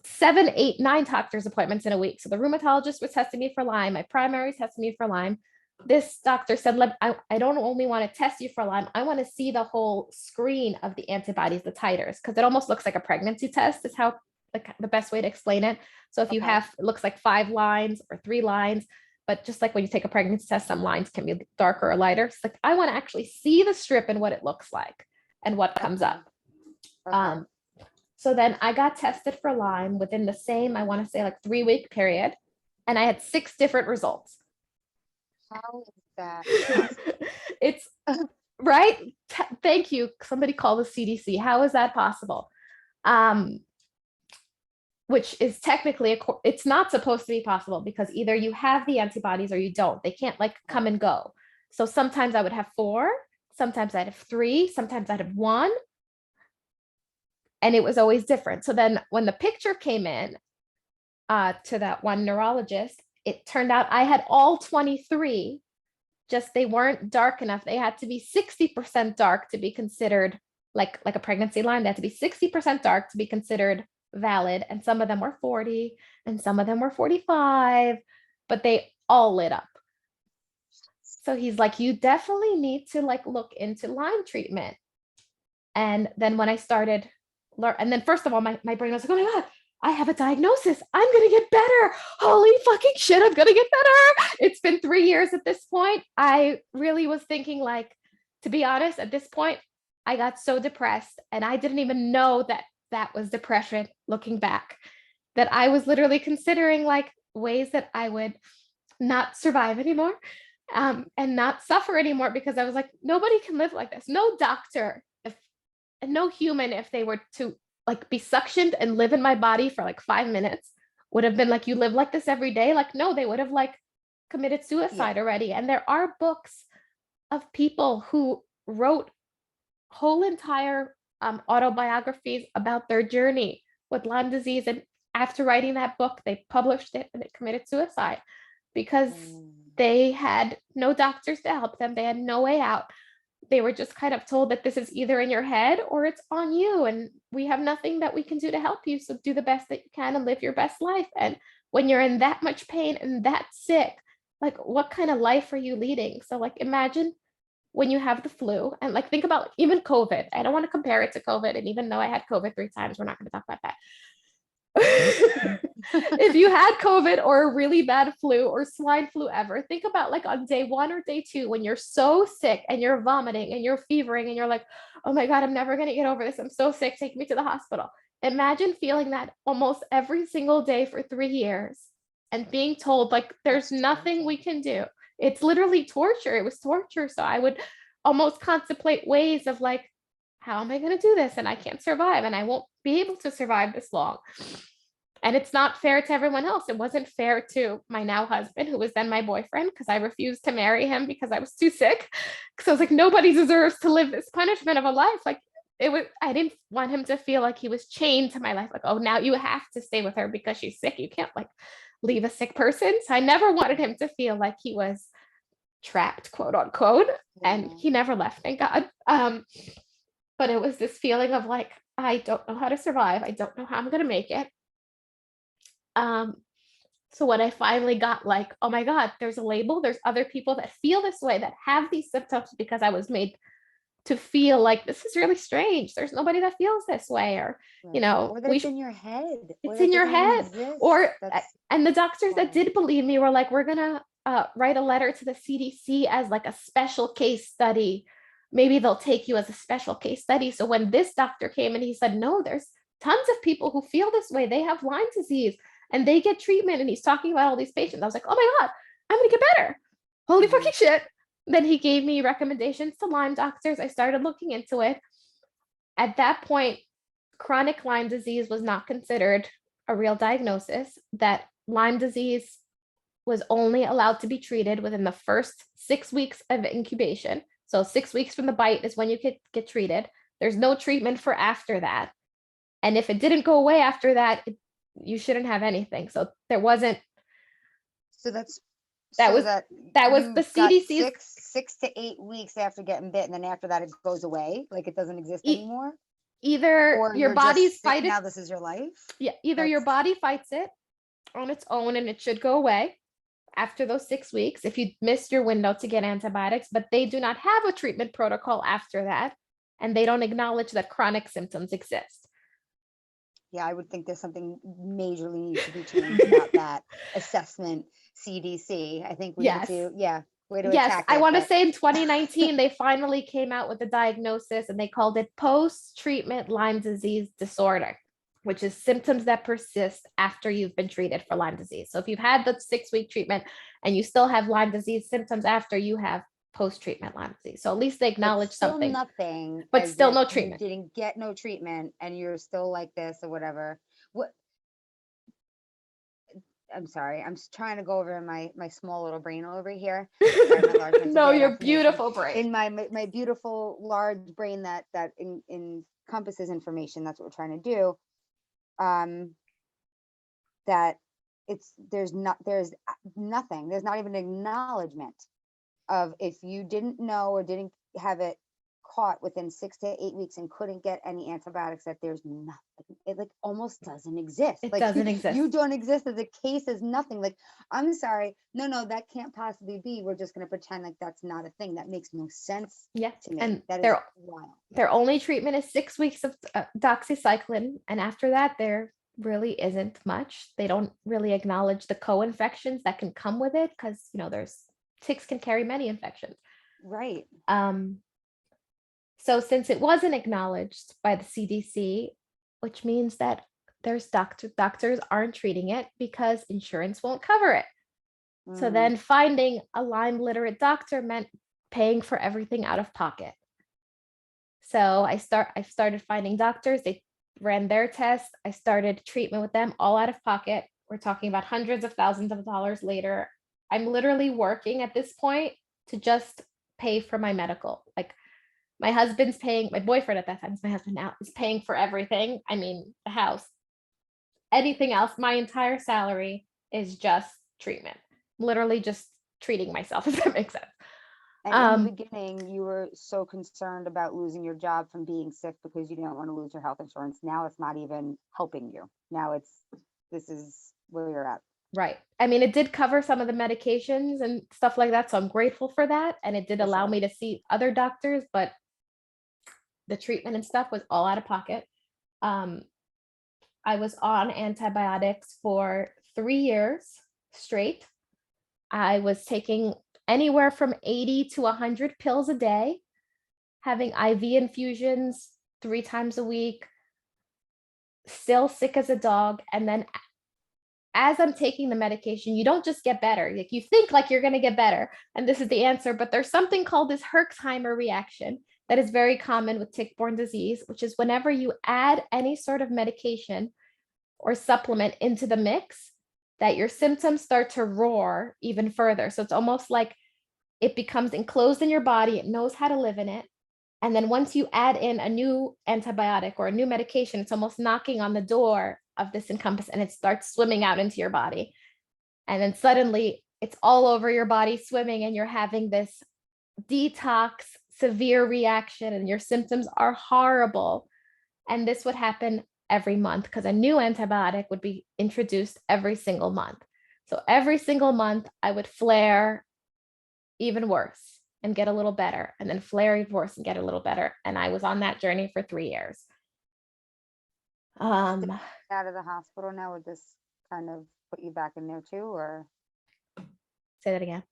7, 8, 9 doctor's appointments in a week. So the rheumatologist was testing me for Lyme. My primary tested me for Lyme. This doctor said, I don't only want to test you for Lyme. I want to see the whole screen of the antibodies, the titers, because it almost looks like a pregnancy test is how the best way to explain it. So if you have, it looks like 5 lines or 3 lines, but just like when you take a pregnancy test, some lines can be darker or lighter. It's like, I want to actually see the strip and what it looks like and what comes up. So then I got tested for Lyme within the same, I want to say like 3-week period. And I had 6 different results. How is that possible? It's right. Thank you. Somebody call the CDC. How is that possible? Which is technically, it's not supposed to be possible because either you have the antibodies or you don't. They can't like come and go. So sometimes I would have 4, sometimes I'd have 3, sometimes I'd have 1. And it was always different. So then when the picture came in to that one neurologist, it turned out I had all 23, just they weren't dark enough. They had to be 60% dark to be considered like a pregnancy line. They had to be 60% dark to be considered valid. And some of them were 40 and some of them were 45, but they all lit up. So he's like, you definitely need to like look into Lyme treatment. And then when I started and then first of all, my brain was like, oh my God, I have a diagnosis. I'm going to get better. Holy fucking shit, I'm going to get better. It's been 3 years at this point. I really was thinking like, to be honest, at this point, I got so depressed and I didn't even know that that was depression looking back, that I was literally considering like ways that I would not survive anymore and not suffer anymore, because I was like, nobody can live like this. No doctor, and no human, if they were to like be suctioned and live in my body for like 5 minutes, would have been like, you live like this every day. Like, no, they would have like committed suicide already. And there are books of people who wrote whole entire autobiographies about their journey with Lyme disease. And after writing that book, they published it and they committed suicide because they had no doctors to help them. They had no way out. They were just kind of told that this is either in your head or it's on you, and we have nothing that we can do to help you. So do the best that you can and live your best life. And when you're in that much pain and that sick, like what kind of life are you leading? So like imagine when you have the flu, and like think about like, even COVID. I don't want to compare it to COVID. And even though I had COVID 3 times, we're not going to talk about that. If you had COVID or a really bad flu or swine flu ever, think about like on day 1 or day 2 when you're so sick and you're vomiting and you're fevering and you're like, oh my God, I'm never going to get over this. I'm so sick. Take me to the hospital. Imagine feeling that almost every single day for 3 years and being told like, there's nothing we can do. It's literally torture. It was torture. So I would almost contemplate ways of like, how am I going to do this? And I can't survive and I won't be able to survive this long. And it's not fair to everyone else. It wasn't fair to my now husband, who was then my boyfriend, because I refused to marry him because I was too sick. Because I was like, nobody deserves to live this punishment of a life. Like it was, I didn't want him to feel like he was chained to my life. Like, oh, now you have to stay with her because she's sick. You can't like leave a sick person. So I never wanted him to feel like he was trapped, quote unquote. And he never left, thank God. But it was this feeling of like, I don't know how to survive. I don't know how I'm going to make it. So when I finally got like, oh my God, there's a label, there's other people that feel this way, that have these symptoms, because I was made to feel like this is really strange. There's nobody that feels this way, or, you know, or that it's in your head. It's in your head. Or, and the doctors that did believe me were like, we're going to write a letter to the CDC as like a special case study. Maybe they'll take you as a special case study. So when this doctor came and he said, no, there's tons of people who feel this way. They have Lyme disease and they get treatment. And he's talking about all these patients. I was like, oh my God, I'm going to get better. Holy fucking shit. Then he gave me recommendations to Lyme doctors. I started looking into it. At that point, chronic Lyme disease was not considered a real diagnosis, that Lyme disease was only allowed to be treated within the first 6 weeks of incubation. So 6 weeks from the bite is when you could get treated. There's no treatment for after that. And if it didn't go away after that, you shouldn't have anything. So there wasn't. So that was the CDC's 6 to 8 weeks after getting bit, and then after that it goes away, like it doesn't exist anymore. Either or your body's fighting. Now this is your life. Yeah, either your body fights it on its own and it should go away after those 6 weeks if you missed your window to get antibiotics, but they do not have a treatment protocol after that, and they don't acknowledge that chronic symptoms exist. Yeah, I would think there's something majorly needs to be changed about that assessment. CDC, I think we need to, way to attack I want to say in 2019 they finally came out with a diagnosis and they called it post-treatment Lyme disease disorder. which is symptoms that persist after you've been treated for Lyme disease. So if you've had the 6-week treatment and you still have Lyme disease symptoms after, you have post-treatment Lyme disease. So at least they But acknowledge still something, nothing, but as still if no you treatment. didn't get no treatment and you're still like this or whatever. What? I'm sorry. I'm just trying to go over in my small little brain over here. Sorry, my large mental No, brain your affirmation. beautiful brain. In my beautiful large brain that encompasses information. That's what we're trying to do. That there's nothing. There's not even an acknowledgement of, if you didn't know or didn't have it caught within 6 to 8 weeks and couldn't get any antibiotics, that there's nothing. It like almost doesn't exist. It Like doesn't exist. You don't exist as a case, as nothing. Like, I'm sorry, no, that can't possibly be. We're just gonna pretend like that's not a thing. That makes no sense Yeah, to me. and That is their wild. only treatment is 6 weeks of doxycycline, and after that, there really isn't much. They don't really acknowledge the co-infections that can come with it, because there's ticks can carry many infections. Right. So since it wasn't acknowledged by the CDC, which means that there's doctors aren't treating it because insurance won't cover it. So then finding a Lyme literate doctor meant paying for everything out of pocket. So I started finding doctors. They ran their tests. I started treatment with them, all out of pocket. We're talking about hundreds of thousands of dollars later. I'm literally working at this point to just pay for my medical. Like, my husband's paying, my boyfriend at that time, is my husband now, is paying for everything. I mean, the house, anything else, my entire salary is just treatment. Literally just treating myself, if that makes sense. And in the beginning, you were so concerned about losing your job from being sick because you didn't want to lose your health insurance. Now it's not even helping you. Now this is where you're at. Right. I mean, it did cover some of the medications and stuff like that. So I'm grateful for that. And it did allow me to see other doctors, but the treatment and stuff was all out of pocket. I was on antibiotics for 3 years straight. I was taking anywhere from 80 to 100 pills a day, having IV infusions 3 times a week, still sick as a dog. And then as I'm taking the medication, you don't just get better. Like, you think like you're going to get better, and this is the answer, but there's something called this Herxheimer reaction that is very common with tick-borne disease, which is whenever you add any sort of medication or supplement into the mix, that your symptoms start to roar even further. So it's almost like it becomes enclosed in your body. It knows how to live in it. And then once you add in a new antibiotic or a new medication, it's almost knocking on the door of this encompass, and it starts swimming out into your body. And then suddenly it's all over your body swimming, and you're having this detox, severe reaction, and your symptoms are horrible. And this would happen every month because a new antibiotic would be introduced every single month. So every single month I would flare even worse and get a little better, and then flare even worse and get a little better. And I was on that journey for 3 years. Out of the hospital now, would this kind of put you back in there too, or Say that again.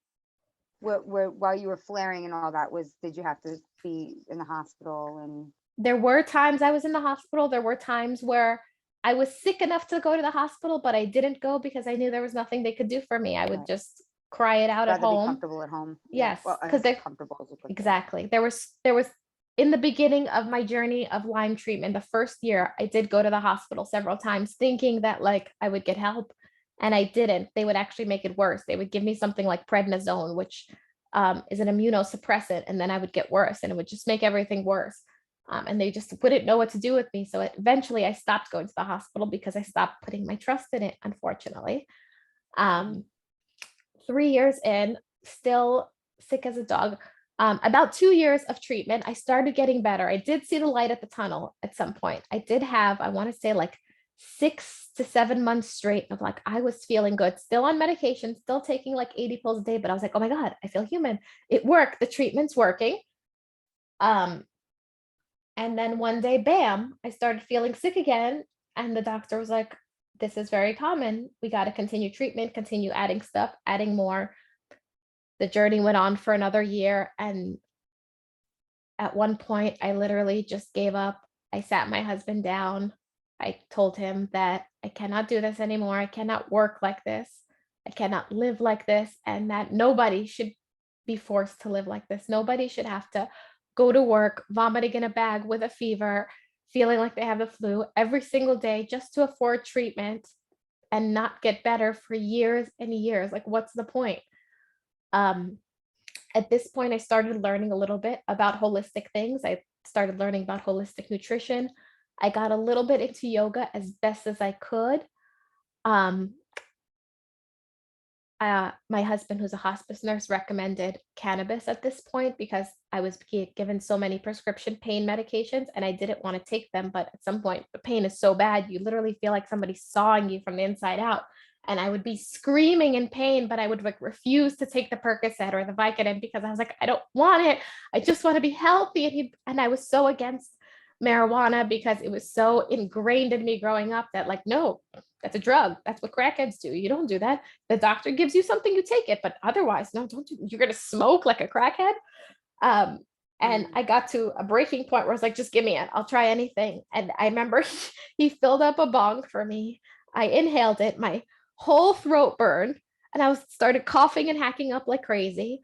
where while you were flaring and all that, did you have to be in the hospital? And There were times I was in the hospital. There were times where I was sick enough to go to the hospital, but I didn't go because I knew there was nothing they could do for me. I would Right. just cry it out at rather be home. comfortable at home. Yes, well, because they're comfortable as you could say. exactly. There was in the beginning of my journey of Lyme treatment, the first year, I did go to the hospital several times thinking that like I would get help, and I didn't. They would actually make it worse. They would give me something like prednisone, which is an immunosuppressant, and then I would get worse, and it would just make everything worse. And they just wouldn't know what to do with me. So eventually I stopped going to the hospital because I stopped putting my trust in it, unfortunately. 3 years in, still sick as a dog. About 2 years of treatment, I started getting better. I did see the light at the tunnel at some point. I did have, I want to say like 6 to 7 months straight of like, I was feeling good, still on medication, still taking like 80 pills a day, but I was like, oh my God, I feel human. It worked. The treatment's working. And then one day, bam, I started feeling sick again. And the doctor was like, this is very common. We got to continue treatment, continue adding stuff, adding more. The journey went on for another year. And at one point, I literally just gave up. I sat my husband down. I told him that I cannot do this anymore. I cannot work like this. I cannot live like this, and that nobody should be forced to live like this. Nobody should have to go to work, vomiting in a bag with a fever, feeling like they have the flu every single day just to afford treatment and not get better for years and years. Like, what's the point? Um, at this point, I started learning a little bit about holistic things. I started learning about holistic nutrition. I got a little bit into yoga as best as I could. Um, my husband, who's a hospice nurse, recommended cannabis at this point because I was given so many prescription pain medications and I didn't want to take them. But at some point, the pain is so bad, you literally feel like somebody's sawing you from the inside out. And I would be screaming in pain, but I would like refuse to take the Percocet or the Vicodin because I was like, I don't want it. I just want to be healthy. And I was so against marijuana because it was so ingrained in me growing up that, like, no, that's a drug. That's what crackheads do. You don't do that. The doctor gives you something, you take it, but otherwise, no, don't do. You're gonna smoke like a crackhead. And I got to a breaking point where I was like, just give me it. I'll try anything. And I remember he filled up a bong for me. I inhaled it. My whole throat burned, and I started coughing and hacking up like crazy.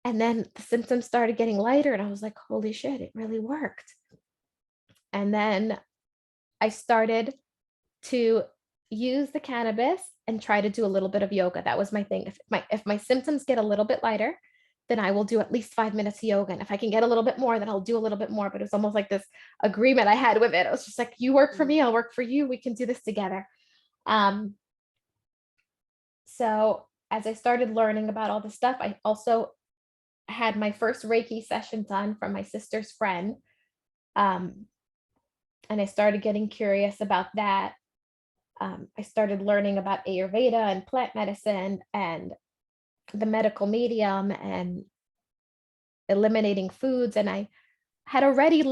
And then the symptoms started getting lighter, and I was like, holy shit, it really worked. And then I started to use the cannabis and try to do a little bit of yoga. That was my thing. If my symptoms get a little bit lighter, then I will do at least 5 minutes of yoga. And if I can get a little bit more, then I'll do a little bit more. But it was almost like this agreement I had with it. It was just like, you work for me, I'll work for you. We can do this together. So as I started learning about all this stuff, I also had my first Reiki session done from my sister's friend. And I started getting curious about that. I started learning about Ayurveda and plant medicine and the medical medium and eliminating foods. And I had already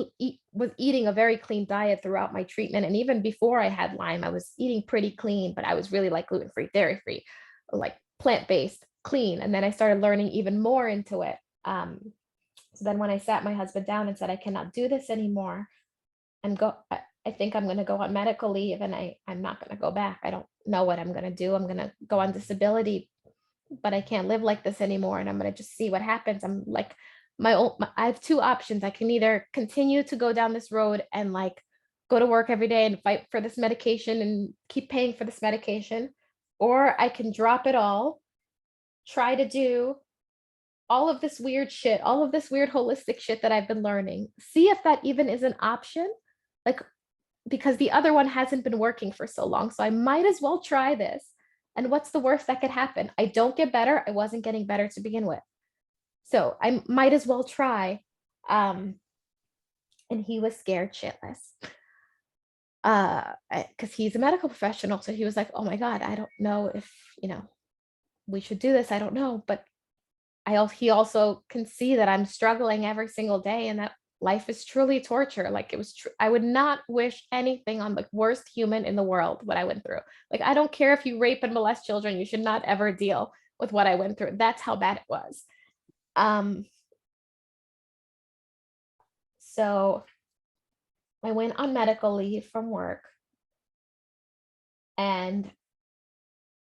was eating a very clean diet throughout my treatment. And even before I had Lyme, I was eating pretty clean, but I was really like gluten-free, dairy-free, like plant-based, clean. And then I started learning even more into it. So then when I sat my husband down and said, I cannot do this anymore, I think I'm going to go on medical leave, and I'm not going to go back. I don't know what I'm going to do. I'm going to go on disability, but I can't live like this anymore. And I'm going to just see what happens. I'm like, I have two options. I can either continue to go down this road and like go to work every day and fight for this medication and keep paying for this medication, or I can drop it all, try to do all of this weird shit, all of this weird holistic shit that I've been learning, see if that even is an option. Like, because the other one hasn't been working for so long. So I might as well try this. And what's the worst that could happen? I don't get better. I wasn't getting better to begin with. So I might as well try. And he was scared shitless. Because he's a medical professional. So he was like, oh my God, I don't know if, we should do this. I don't know. But he also can see that I'm struggling every single day and that life is truly torture. Like, it was true. I would not wish anything on the worst human in the world what I went through. Like, I don't care if you rape and molest children, you should not ever deal with what I went through. That's how bad it was. So I went on medical leave from work, and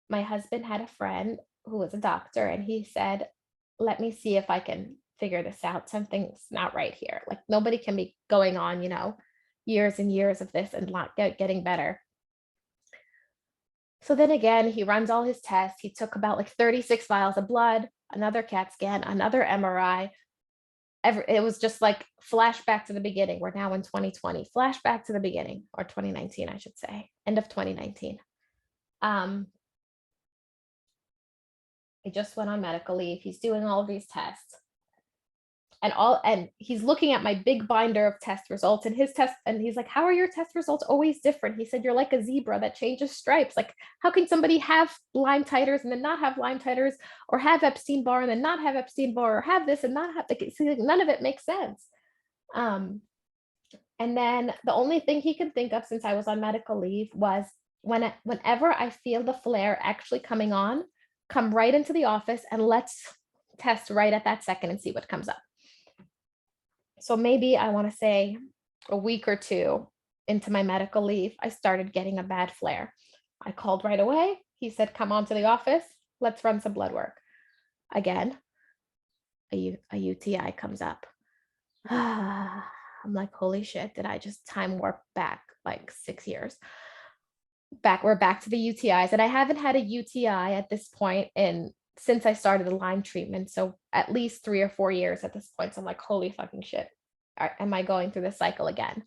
my husband had a friend who was a doctor, and he said, let me see if I can figure this out. Something's not right here. Like, nobody can be going on, years and years of this and not getting better. So then again, he runs all his tests. He took about like 36 vials of blood, another CAT scan, another MRI. It was just like flashback to the beginning. We're now in 2020, flashback to the beginning, or 2019, I should say, end of 2019. I just went on medical leave. He's doing all of these tests. And he's looking at my big binder of test results and his test, and he's like, how are your test results always different? He said, you're like a zebra that changes stripes. Like, how can somebody have Lyme titers and then not have Lyme titers, or have Epstein-Barr and then not have Epstein-Barr, or have this and not have, like, none of it makes sense. And then the only thing he could think of since I was on medical leave was whenever I feel the flare actually coming on, come right into the office and let's test right at that second and see what comes up. So maybe I want to say a week or two into my medical leave, I started getting a bad flare. I called right away. He said, come on to the office. Let's run some blood work. Again, a UTI comes up. I'm like, holy shit, did I just time warp back like 6 years? We're back to the UTIs. And I haven't had a UTI at this point since I started the Lyme treatment. So at least 3 or 4 years at this point. So I'm like, holy fucking shit. Am I going through this cycle again?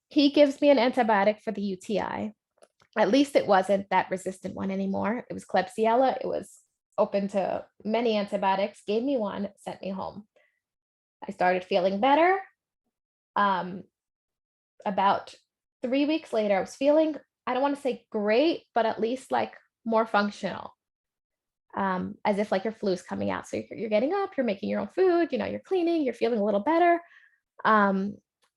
He gives me an antibiotic for the UTI. At least it wasn't that resistant one anymore. It was Klebsiella. It was open to many antibiotics, gave me one, sent me home. I started feeling better. About 3 weeks later, I was feeling, I don't want to say great, but at least like more functional. As if like your flu's coming out. So you're getting up, you're making your own food, you're cleaning, you're feeling a little better.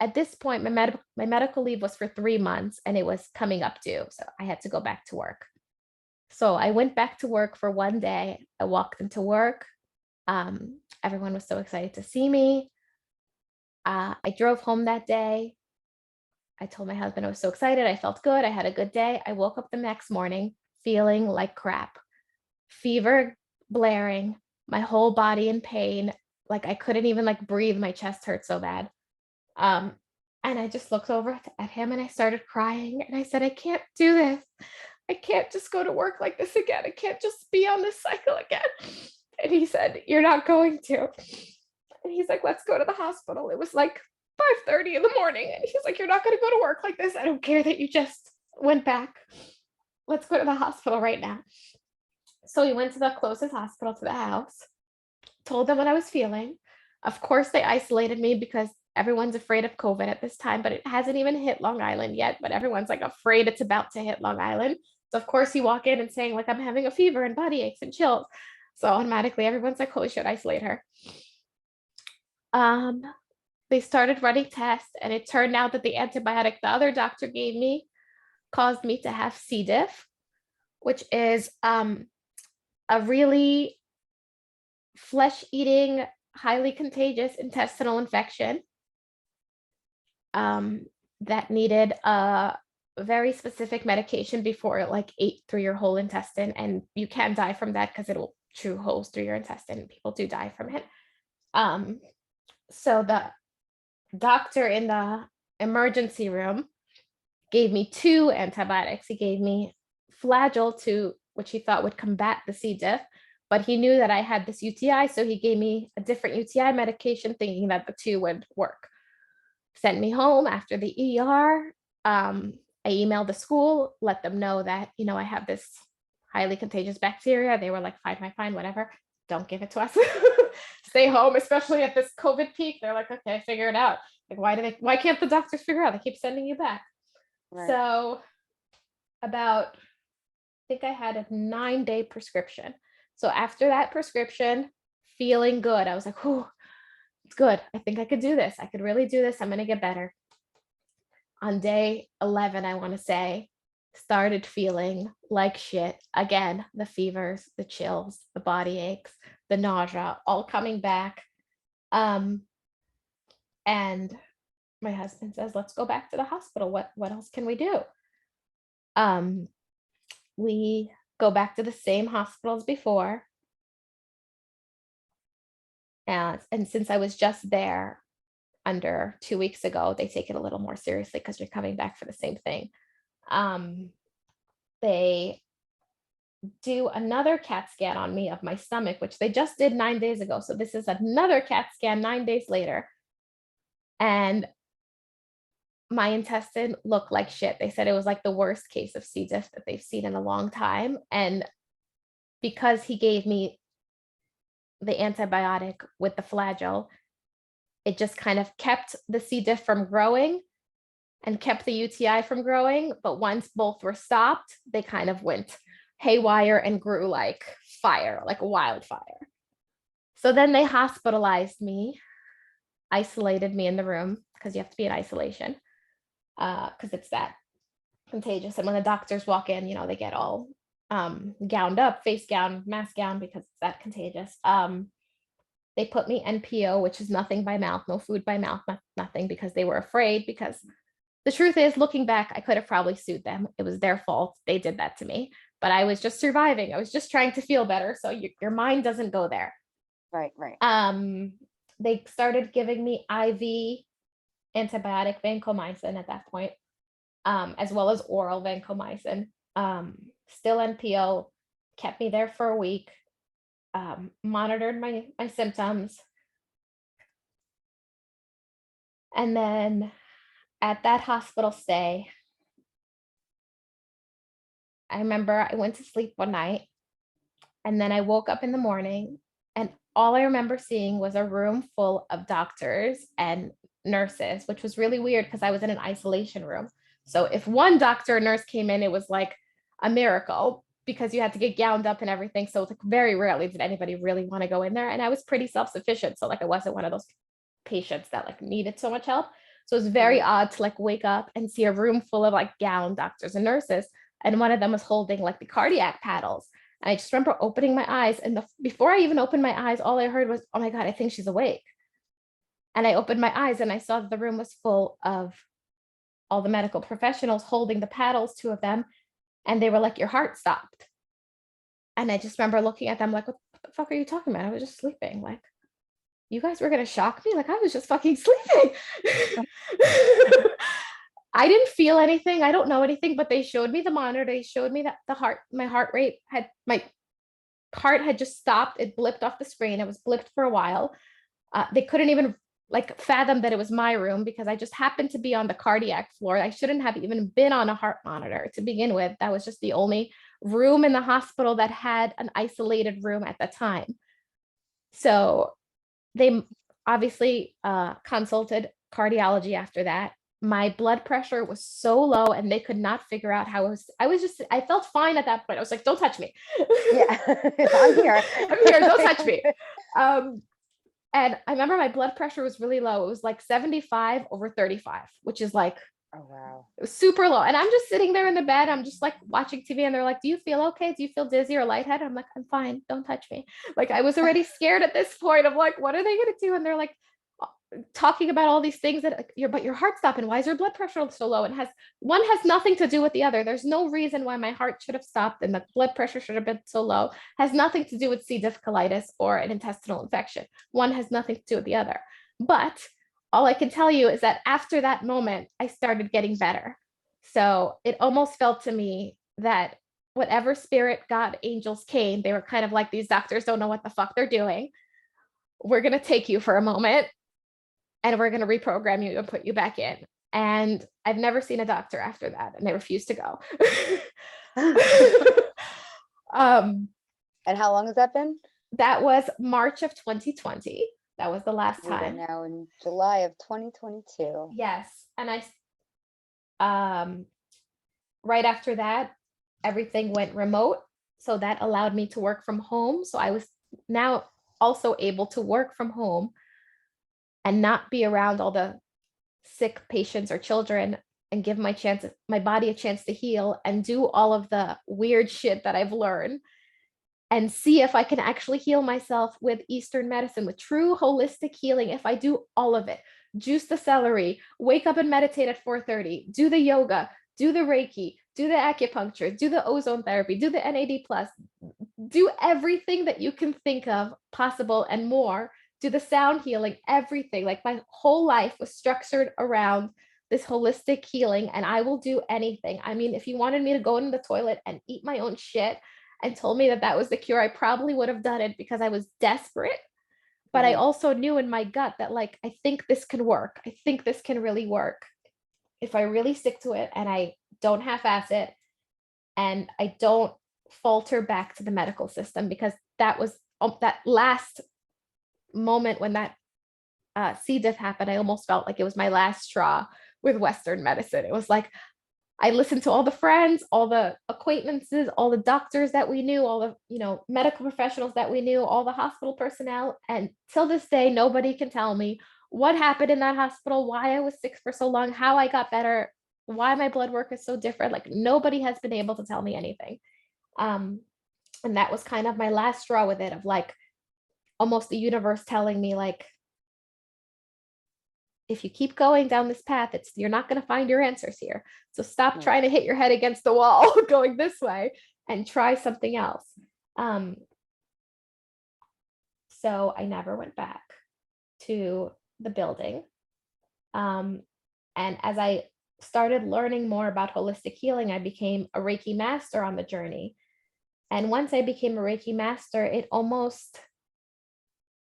At this point, my medical leave was for 3 months and it was coming up due. So I had to go back to work. So I went back to work for one day. I walked into work. Everyone was so excited to see me. I drove home that day. I told my husband I was so excited. I felt good. I had a good day. I woke up the next morning feeling like crap. Fever blaring, my whole body in pain. Like I couldn't even like breathe. My chest hurt so bad. And I just looked over at him and I started crying. And I said, I can't do this. I can't just go to work like this again. I can't just be on this cycle again. And he said, you're not going to. And he's like, let's go to the hospital. It was like 5:30 in the morning. And he's like, you're not going to go to work like this. I don't care that you just went back. Let's go to the hospital right now. So we went to the closest hospital to the house, told them what I was feeling. Of course, they isolated me because everyone's afraid of COVID at this time, but it hasn't even hit Long Island yet, but everyone's like afraid it's about to hit Long Island. So of course you walk in and saying like, I'm having a fever and body aches and chills. So automatically everyone's like, holy shit, isolate her. They started running tests and it turned out that the antibiotic the other doctor gave me caused me to have C. diff, which is a really flesh-eating, highly contagious intestinal infection that needed a very specific medication before it like ate through your whole intestine. And you can die from that because it'll chew holes through your intestine. People do die from it. So the doctor in the emergency room gave me 2 antibiotics. He gave me Flagyl, which he thought would combat the C. diff, but he knew that I had this UTI, so he gave me a different UTI medication thinking that the 2 would work. Sent me home after the ER. I emailed the school, let them know that, I have this highly contagious bacteria. They were like, fine, whatever. Don't give it to us. Stay home, especially at this COVID peak. They're like, okay, figure it out. Like, why can't the doctors figure out? They keep sending you back. Right. So I think I had a 9-day prescription. So after that prescription, feeling good, I was like, whew, it's good. I think I could do this. I could really do this. I'm going to get better. On day 11, I want to say, started feeling like shit. Again, the fevers, the chills, the body aches, the nausea, all coming back. And my husband says, let's go back to the hospital. What else can we do? We go back to the same hospital as before. And since I was just there under 2 weeks ago, they take it a little more seriously because you're coming back for the same thing. They do another CAT scan on me of my stomach, which they just did 9 days ago. So this is another CAT scan 9 days later. And my intestine looked like shit. They said it was like the worst case of C. diff that they've seen in a long time. And because he gave me the antibiotic with the Flagyl, it just kind of kept the C. diff from growing and kept the UTI from growing. But once both were stopped, they kind of went haywire and grew like fire, like wildfire. So then they hospitalized me, isolated me in the room because you have to be in isolation because it's that contagious. And when the doctors walk in, they get all gowned up, face gown, mask gown, because it's that contagious. They put me NPO, which is nothing by mouth, no food by mouth, nothing, because they were afraid, because the truth is, looking back, I could have probably sued them. It was their fault. They did that to me, but I was just surviving. I was just trying to feel better. So your mind doesn't go there. Right, right. They started giving me IV antibiotic vancomycin at that point, as well as oral vancomycin. Still NPO, kept me there for a week, monitored my symptoms. And then at that hospital stay, I remember I went to sleep one night and then I woke up in the morning and all I remember seeing was a room full of doctors and nurses, which was really weird because I was in an isolation room. So if one doctor or nurse came in, it was like a miracle because you had to get gowned up and everything. So like very rarely did anybody really want to go in there. And I was pretty self-sufficient. So like I wasn't one of those patients that like needed so much help. So it was very odd to like wake up and see a room full of like gowned doctors and nurses. And one of them was holding like the cardiac paddles. And I just remember opening my eyes, and before I even opened my eyes, all I heard was, "Oh my God, I think she's awake." And I opened my eyes and I saw that the room was full of all the medical professionals holding the paddles, two of them, and they were like, "Your heart stopped." And I just remember looking at them like, "What the fuck are you talking about? I was just sleeping. Like, you guys were gonna shock me? Like, I was just fucking sleeping." I didn't feel anything. I don't know anything, but they showed me the monitor. They showed me that my heart had just stopped. It blipped off the screen. It was blipped for a while. They couldn't even like fathom that it was my room because I just happened to be on the cardiac floor. I shouldn't have even been on a heart monitor to begin with. That was just the only room in the hospital that had an isolated room at the time. So they obviously consulted cardiology after that. My blood pressure was so low and they could not figure out how I felt fine at that point. I was like, "Don't touch me." Yeah, I'm here. I'm here, don't touch me. And I remember my blood pressure was really low. It was like 75/35, which is like, Oh, wow. it was super low. And I'm just sitting there in the bed. I'm just like watching TV and they're like, "Do you feel okay? Do you feel dizzy or lightheaded?" I'm like, "I'm fine. Don't touch me." Like I was already scared at this point. I'm like, what are they going to do? And they're like talking about all these things that but your heart stopped and why is your blood pressure so low? And one has nothing to do with the other. There's no reason why my heart should have stopped and the blood pressure should have been so low. Has nothing to do with C. diff colitis or an intestinal infection. One has nothing to do with the other. But all I can tell you is that after that moment, I started getting better. So it almost felt to me that whatever spirit, God, angels came, they were kind of like, these doctors don't know what the fuck they're doing. We're going to take you for a moment and we're going to reprogram you and put you back in. And I've never seen a doctor after that, and they refused to go. And how long has that been? That was March of 2020. That was the last We are time. now in July of 2022. Yes. And right after that, everything went remote. So that allowed me to work from home. So I was now also able to work from home and not be around all the sick patients or children and give my body a chance to heal and do all of the weird shit that I've learned and see if I can actually heal myself with Eastern medicine, with true holistic healing. If I do all of it, juice the celery, wake up and meditate at 4:30, do the yoga, do the Reiki, do the acupuncture, do the ozone therapy, do the NAD plus, do everything that you can think of possible and more, do the sound healing, everything. Like my whole life was structured around this holistic healing, and I will do anything. I mean, if you wanted me to go in the toilet and eat my own shit and told me that that was the cure, I probably would have done it because I was desperate. But I also knew in my gut that like, I think this can work. I think this can really work if I really stick to it and I don't half-ass it and I don't falter back to the medical system, because that was that last moment when that C. diff happened. I almost felt like it was my last straw with Western medicine. It was like, I listened to all the friends, all the acquaintances, all the doctors that we knew, all the, medical professionals that we knew, all the hospital personnel. And till this day, nobody can tell me what happened in that hospital, why I was sick for so long, how I got better, why my blood work is so different. Like nobody has been able to tell me anything. And that was kind of my last straw with it, of like almost the universe telling me like, if you keep going down this path, you're not going to find your answers here. So stop Right. trying to hit your head against the wall going this way and try something else. So I never went back to the building. And as I started learning more about holistic healing, I became a Reiki master on the journey. And once I became a Reiki master, it almost,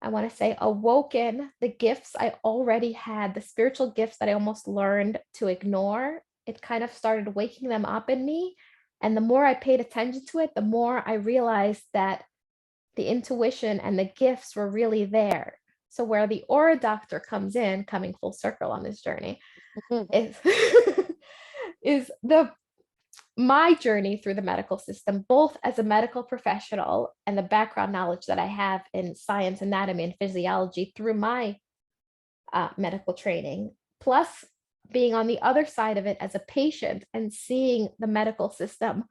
I want to say, awoken the gifts I already had, the spiritual gifts that I almost learned to ignore. It kind of started waking them up in me. And the more I paid attention to it, the more I realized that the intuition and the gifts were really there. So where the aura doctor comes in, coming full circle on this journey, is is my journey through the medical system, both as a medical professional and the background knowledge that I have in science, anatomy, and physiology through my medical training, plus being on the other side of it as a patient and seeing the medical system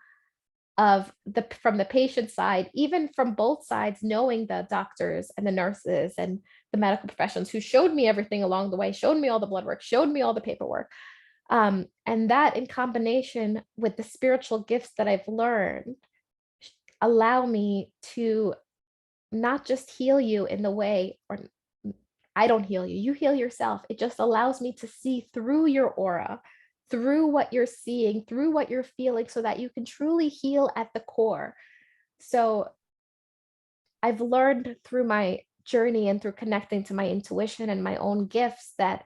from the patient side, even from both sides, knowing the doctors and the nurses and the medical professionals who showed me everything along the way, showed me all the blood work, showed me all the paperwork. And that in combination with the spiritual gifts that I've learned allow me to not just heal you in the way, or I don't heal you, you heal yourself. It just allows me to see through your aura, through what you're seeing, through what you're feeling, so that you can truly heal at the core. So I've learned through my journey and through connecting to my intuition and my own gifts that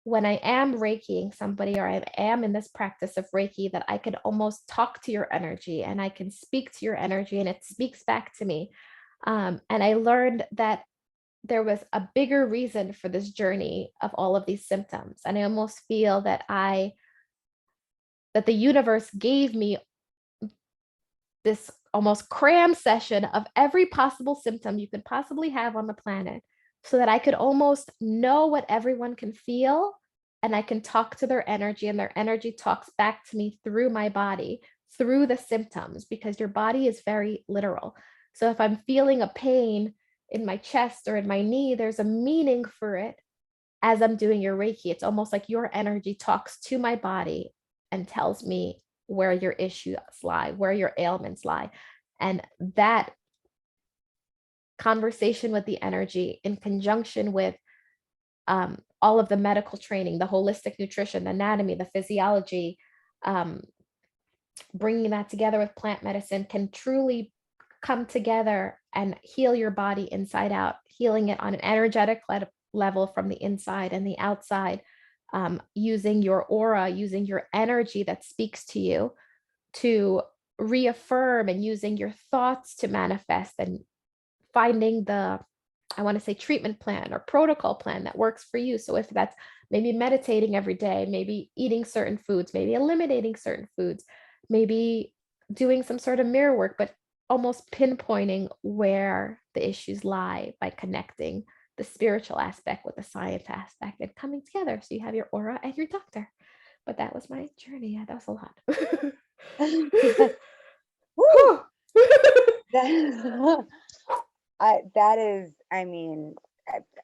when I am Reikiing somebody, or I am in this practice of Reiki, that I could almost talk to your energy and I can speak to your energy and it speaks back to me. And I learned that there was a bigger reason for this journey of all of these symptoms. And I almost feel that that the universe gave me this almost cram session of every possible symptom you could possibly have on the planet, so that I could almost know what everyone can feel, and I can talk to their energy and their energy talks back to me through my body, through the symptoms, because your body is very literal. So if I'm feeling a pain in my chest or in my knee, there's a meaning for it. As I'm doing your Reiki, it's almost like your energy talks to my body and tells me where your issues lie, where your ailments lie. And that conversation with the energy in conjunction with all of the medical training, the holistic nutrition, the anatomy, the physiology, bringing that together with plant medicine can truly come together and heal your body inside out, healing it on an energetic level from the inside and the outside, using your aura, using your energy that speaks to you to reaffirm, and using your thoughts to manifest, and finding I want to say, treatment plan or protocol plan that works for you. So if that's maybe meditating every day, maybe eating certain foods, maybe eliminating certain foods, maybe doing some sort of mirror work, but almost pinpointing where the issues lie by connecting the spiritual aspect with the science aspect and coming together. So you have your aura and your doctor. But that was my journey. Yeah, that was a lot. Woo! That, that is, I mean,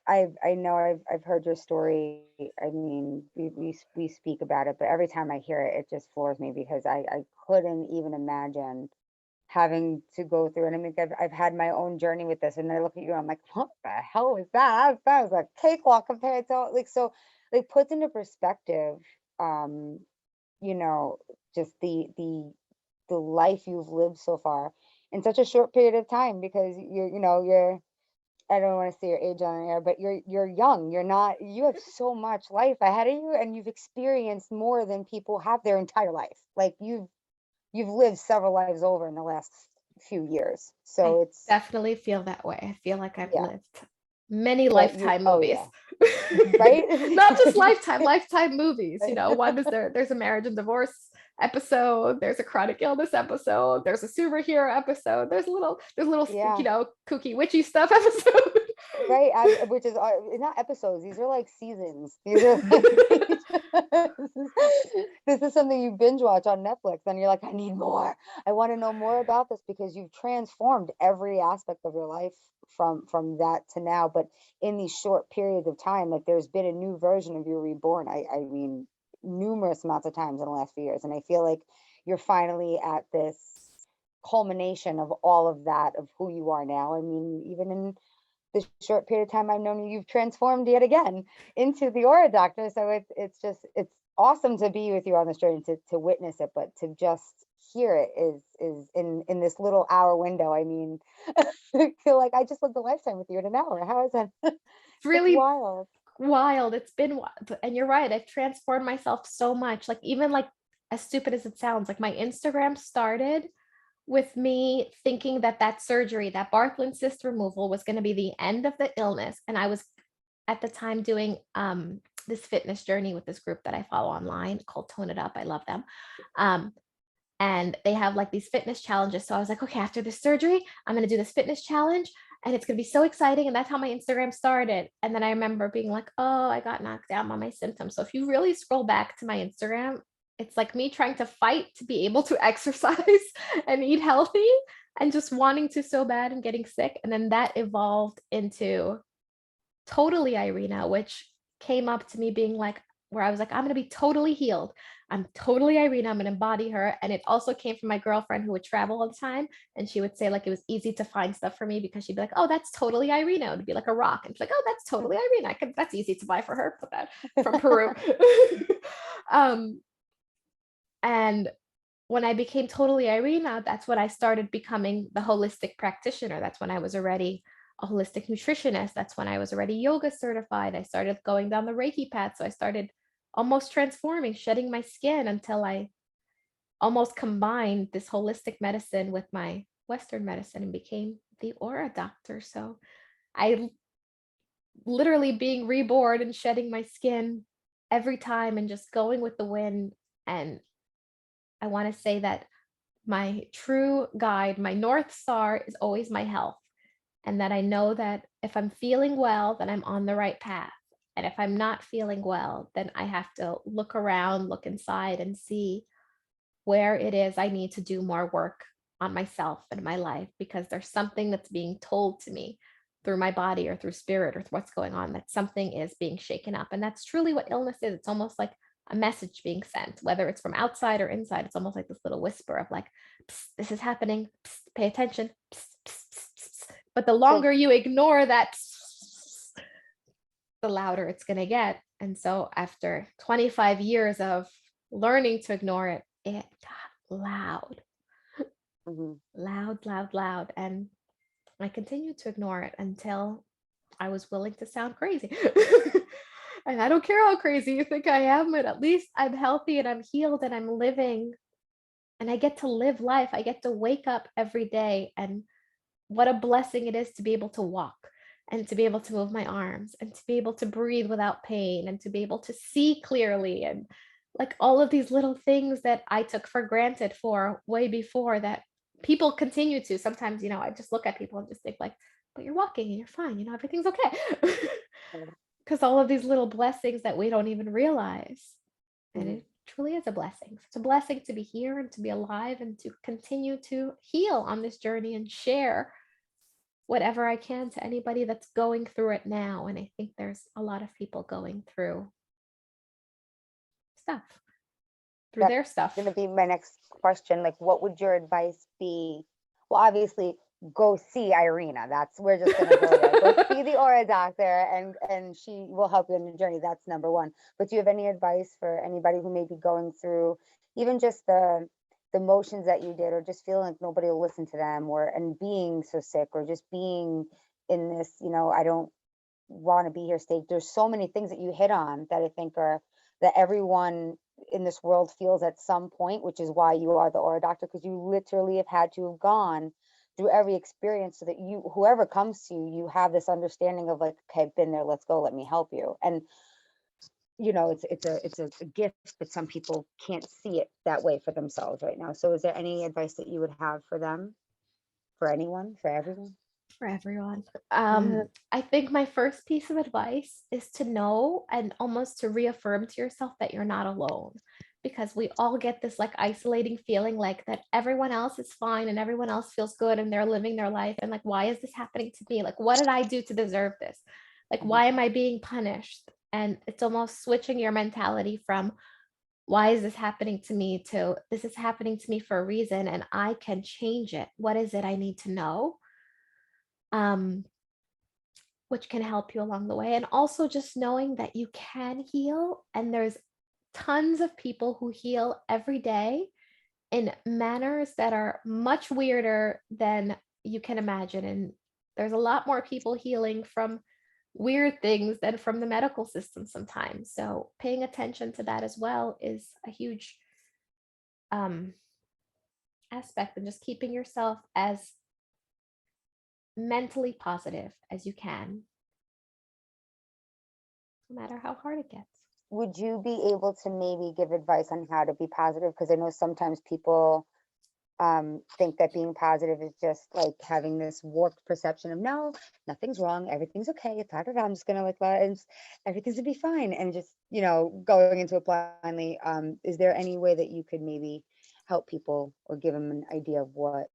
I know I've heard your story. I mean, we speak about it, but every time I hear it, it just floors me, because I couldn't even imagine having to go through. And I mean, I've had my own journey with this, and I look at you, I'm like, what the hell was that? That was a cakewalk compared to, like, so, like, puts into perspective, you know, just the life you've lived so far in such a short period of time, because you're, I don't want to say your age on air, but you're young. You're not, you have so much life ahead of you, and you've experienced more than people have their entire life. Like, you've lived several lives over in the last few years. So I it's, definitely feel that way. I feel like I've yeah, lived many but you, Lifetime oh movies. yeah, right? Not just Lifetime movies. One is there's a marriage and divorce episode, there's a chronic illness episode, there's a superhero episode, there's little Yeah. kooky witchy stuff episode. right? Which is not episodes. These are like seasons. These are like, this is something you binge watch on Netflix, and you're like, I need more. I want to know more about this because you've transformed every aspect of your life from that to now. But in these short periods of time, like there's been a new version of you reborn. I mean, numerous amounts of times in the last few years, and I feel like you're finally at this culmination of all of that of who you are now. I mean, even in the short period of time I've known you, you've transformed yet again into the Aura Doctor. So it's just it's awesome to be with you on this journey to witness it, but to just hear it is in this little hour window. I mean, I feel like I just lived a lifetime with you in an hour. How is that? It's It's really wild. wild. It's been wild. And you're right. I've transformed myself so much. Like, even like, as stupid as it sounds, like my Instagram started with me thinking that that surgery, that Bartholin cyst removal, was going to be the end of the illness. And I was at the time doing this fitness journey with this group that I follow online called Tone It Up. I love them. Um, and they have like these fitness challenges. So I was like, okay, after this surgery, I'm going to do this fitness challenge and it's going to be so exciting. And that's how my Instagram started. And then I remember being like, oh, I got knocked down by my symptoms. So if you really scroll back to my Instagram, it's like me trying to fight to be able to exercise and eat healthy and just wanting to so bad and getting sick. And then that evolved into totally Irina, which came up to me being like, where I was like, I'm going to be totally healed. I'm totally Irina. I'm going to embody her. And it also came from my girlfriend who would travel all the time. And she would say like it was easy to find stuff for me because she'd be like, oh, that's totally Irina. It would be like a rock. And she's like, oh, that's totally Irina. That's easy to buy for her. Put that from Peru. um, and when I became totally Irina, that's when I started becoming the holistic practitioner. That's when I was already a holistic nutritionist. That's when I was already yoga certified. I started going down the Reiki path. So I started almost transforming, shedding my skin until I almost combined this holistic medicine with my Western medicine and became the Aura Doctor. So I literally being reborn and shedding my skin every time and just going with the wind. And I want to say that my true guide, my North Star is always my health. And that I know that if I'm feeling well, then I'm on the right path. And if I'm not feeling well, then I have to look around, look inside, and see where it is I need to do more work on myself and my life, because there's something that's being told to me through my body or through spirit or what's going on, that something is being shaken up. And that's truly what illness is. It's almost like a message being sent, whether it's from outside or inside. It's almost like this little whisper of like, this is happening, pay attention. But the longer you ignore that, the louder it's going to get. And so after 25 years of learning to ignore it, it got loud, loud, loud, loud. And I continued to ignore it until I was willing to sound crazy. And I don't care how crazy you think I am, but at least I'm healthy and I'm healed and I'm living and I get to live life. I get to wake up every day. And what a blessing it is to be able to walk and to be able to move my arms and to be able to breathe without pain and to be able to see clearly, and like all of these little things that I took for granted for way before, that people continue to. Sometimes, I just look at people and just think like, but you're walking and you're fine, everything's okay. Because all of these little blessings that we don't even realize. And it truly is a blessing. It's a blessing to be here and to be alive and to continue to heal on this journey and share whatever I can to anybody that's going through it now. And I think there's a lot of people going through stuff, through That's their stuff. going to be my next question. Like, what would your advice be? Well, obviously, go see Irina. We're just going to go there. Go see the Aura Doctor, and she will help you in the journey. That's number one. But do you have any advice for anybody who may be going through even just the motions that you did, or just feeling like nobody will listen to them, and being so sick, or just being in this, I don't want to be here state? There's so many things that you hit on that I think are that everyone in this world feels at some point, which is why you are the Aura Doctor, because you literally have had to have gone through every experience so that whoever comes to you, you have this understanding of like, okay, I've been there, let's go, let me help you. And it's a gift, but some people can't see it that way for themselves right now. So is there any advice that you would have for them, for anyone, for everyone? for everyone. Yeah. I think my first piece of advice is to know and almost to reaffirm to yourself that you're not alone, because we all get this like isolating feeling like that everyone else is fine and everyone else feels good and they're living their life, and like, why is this happening to me? Like, what did I do to deserve this? Like, Mhm. why am I being punished? And it's almost switching your mentality from why is this happening to me to this is happening to me for a reason and I can change it. What is it I need to know? Um, which can help you along the way. And also just knowing that you can heal, and there's tons of people who heal every day in manners that are much weirder than you can imagine. And there's a lot more people healing from weird things than from the medical system sometimes. So paying attention to that as well is a huge um, aspect, and just keeping yourself as mentally positive as you can, no matter how hard it gets. Would you be able to maybe give advice on how to be positive? Because I know sometimes people think that being positive is just like having this warped perception of no, nothing's wrong, everything's okay. It's hard. I'm just gonna like let everything's gonna be fine, and just going into it blindly. Is there any way that you could maybe help people or give them an idea of what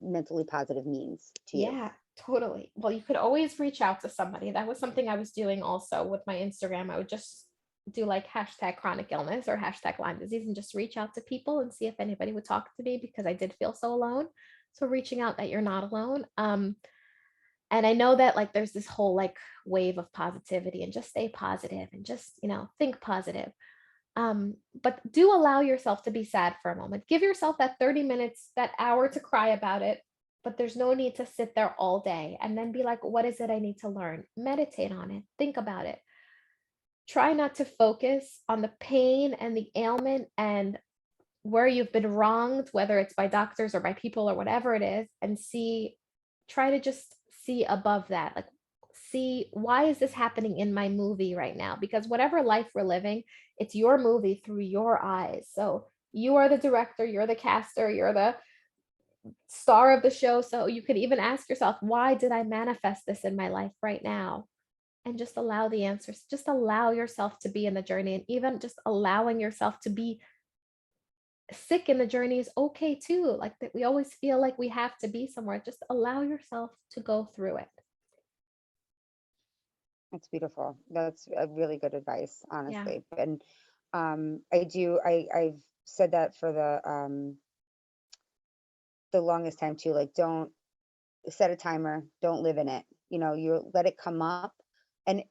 mentally positive means to you? Yeah, totally. Well, you could always reach out to somebody. That was something I was doing also with my Instagram. I would just do like hashtag chronic illness or hashtag Lyme disease and just reach out to people and see if anybody would talk to me, because I did feel so alone. So reaching out that you're not alone. And I know that like there's this whole like wave of positivity and just stay positive and just, think positive. But do allow yourself to be sad for a moment. Give yourself that 30 minutes, that hour to cry about it, but there's no need to sit there all day and then be like, what is it I need to learn? Meditate on it, think about it. Try not to focus on the pain and the ailment and where you've been wronged, whether it's by doctors or by people or whatever it is, and try to just see above that. Like, see, why is this happening in my movie right now? Because whatever life we're living, it's your movie through your eyes. So you are the director, you're the caster, you're the star of the show. So you could even ask yourself, why did I manifest this in my life right now? And just allow the answers. Just allow yourself to be in the journey. And even just allowing yourself to be sick in the journey is okay too. Like that, we always feel like we have to be somewhere. Just allow yourself to go through it. That's beautiful. That's a really good advice, Yeah. honestly. And I've said that for the longest time too. Like, don't set a timer, don't live in it. You let it come up. And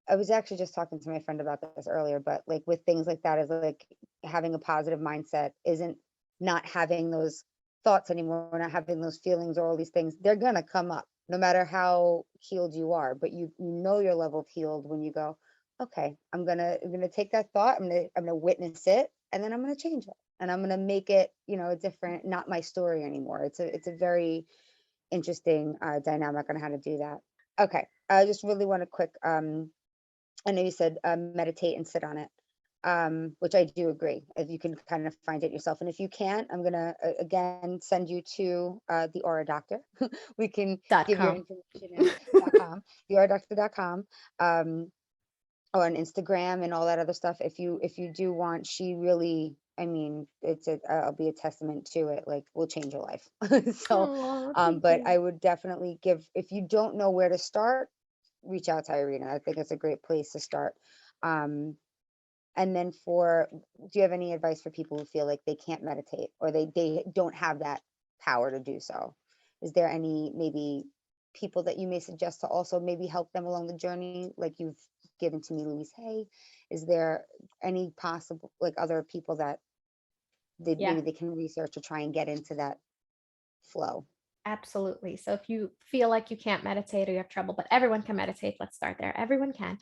I was actually just talking to my friend about this earlier, but like with things like that, is like having a positive mindset isn't not having those thoughts anymore, not having those feelings or all these things. They're gonna come up no matter how healed you are, but you know your level of healed when you go, okay, I'm gonna take that thought, I'm gonna witness it, and then I'm gonna change it. And I'm gonna make it, a different, not my story anymore. It's a very interesting dynamic on how to do that. Okay, I just really want to quick. I know you said meditate and sit on it, which I do agree. If you can kind of find it yourself, and if you can't, I'm gonna again send you to the Aura Doctor. We can give your .com. information .com, theauradoctor.com. Or on Instagram and all that other stuff. If you do want, she really, I mean, I'll be a testament to it. Like, will change your life. So, Oh, thank but you. I would definitely if you don't know where to start, reach out to Irina. I think it's a great place to start. Um, and then do you have any advice for people who feel like they can't meditate or they don't have that power to do so? Is there any maybe people that you may suggest to also maybe help them along the journey, like you've given to me, Louise? Hey, is there any possible like other people that Yeah. maybe they can research or try and get into that flow? Absolutely. So if you feel like you can't meditate or you have trouble, but everyone can meditate, let's start there. Everyone can.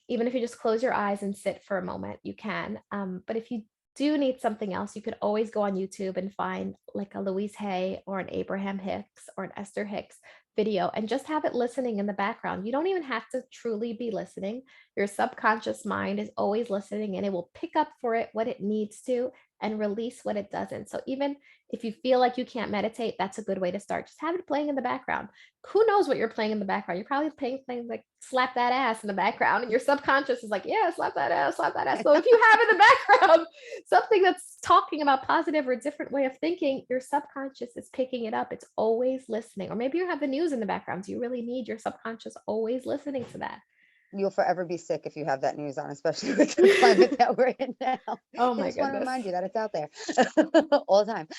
Even if you just close your eyes and sit for a moment, you can. But if you do need something else, you could always go on YouTube and find like a Louise Hay or an Abraham Hicks or an Esther Hicks video and just have it listening in the background. You don't even have to truly be listening. Your subconscious mind is always listening and it will pick up for it what it needs to and release what it doesn't. So even if you feel like you can't meditate, that's a good way to start. Just have it playing in the background. Who knows what you're playing in the background? You're probably playing things like slap that ass in the background, and your subconscious is like, yeah, slap that ass, slap that ass. So if you have in the background something that's talking about positive or a different way of thinking, your subconscious is picking it up. It's always listening. Or maybe you have the news in the background. So you really need your subconscious always listening to that. You'll forever be sick if you have that news on, especially with the climate that we're in now. Oh I my just want to goodness. remind you that it's out there all the time.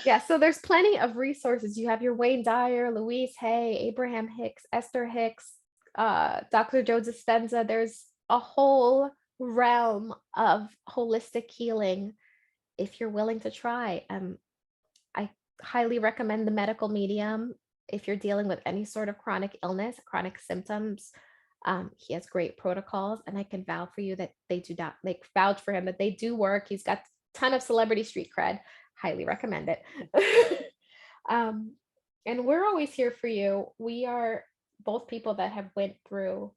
Yeah, so there's plenty of resources. You have your Wayne Dyer, Louise Hay, Abraham Hicks, Esther Hicks, Dr. Joe Dispenza. There's a whole realm of holistic healing if you're willing to try. I highly recommend the medical medium if you're dealing with any sort of chronic illness, chronic symptoms. He has great protocols, and I can vouch for you that they do not, like, vouch for him that they do work. He's got a ton of celebrity street cred. Highly recommend it. And we're always here for you. We are both people that have went through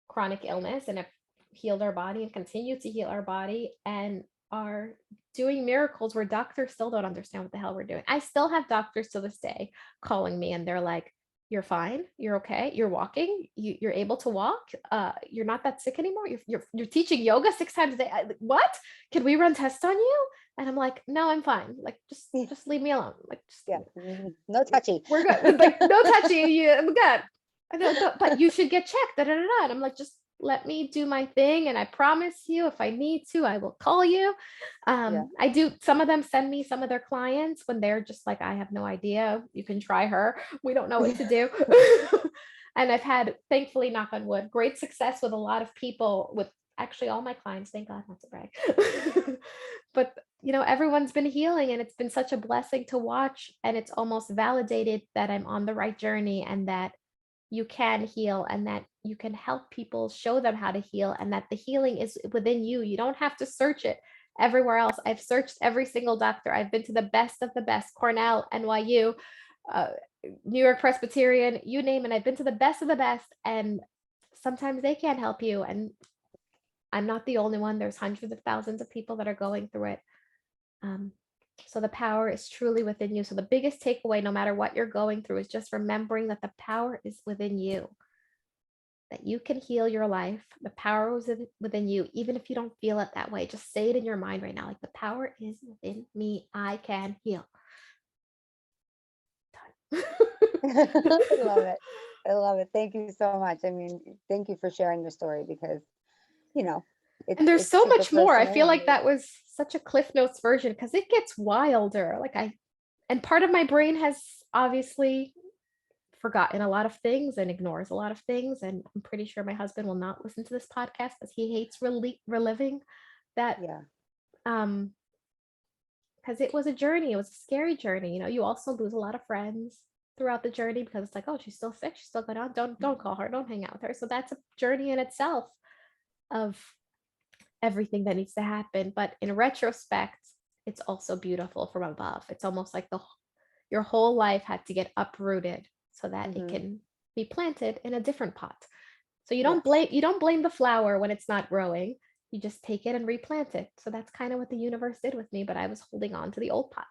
chronic illness and have healed our body and continue to heal our body and are doing miracles where doctors still don't understand what the hell we're doing. I still have doctors to this day calling me, and they're like, you're fine, you're okay, you're walking, you're able to walk, you're not that sick anymore, you're teaching yoga 6 times a day. What? Can we run tests on you? And I'm like, no, I'm fine. Like, just leave me alone. Like, just, Yeah, no touchy. we're good. Like, no touchy. I'm good. I know, but you should get checked. Da, da, da, da. And I'm like, just let me do my thing. And I promise you, if I need to, I will call you. I do. Some of them send me some of their clients when they're just like, I have no idea. You can try her. We don't know what to do. And I've had, thankfully, knock on wood, great success with a lot of people, with actually all my clients. Thank God, not to brag. But everyone's been healing, and it's been such a blessing to watch. And it's almost validated that I'm on the right journey, and that you can heal, and that you can help people, show them how to heal, and that the healing is within you. You don't have to search it everywhere else. I've searched every single doctor. I've been to the best of the best, Cornell, NYU, New York Presbyterian, you name it. I've been to the best of the best, and sometimes they can't help you. And I'm not the only one. There's hundreds of thousands of people that are going through it. So the power is truly within you. So the biggest takeaway, no matter what you're going through, is just remembering that the power is within you, that you can heal your life. The power is within you, even if you don't feel it that way. Just say it in your mind right now, like, the power is within me. I can heal. Done. I love it. I love it. Thank you so much. I mean, thank you for sharing your story, because, And there's it's so super much more. I feel personal, like and that was such a Cliff Notes version, because it gets wilder. And part of my brain has obviously forgotten a lot of things and ignores a lot of things. And I'm pretty sure my husband will not listen to this podcast, because he hates reliving that. yeah. Because it was a journey. It was a scary journey. You also lose a lot of friends throughout the journey, because it's like, oh, she's still sick, she's still going on. Don't call her, don't hang out with her. So that's a journey in itself of everything that needs to happen. But in retrospect, it's also beautiful from above. It's almost like your whole life had to get uprooted so that it can be planted in a different pot. So you don't blame the flower when it's not growing. You just take it and replant it. So that's kind of what the universe did with me. But I was holding on to the old pot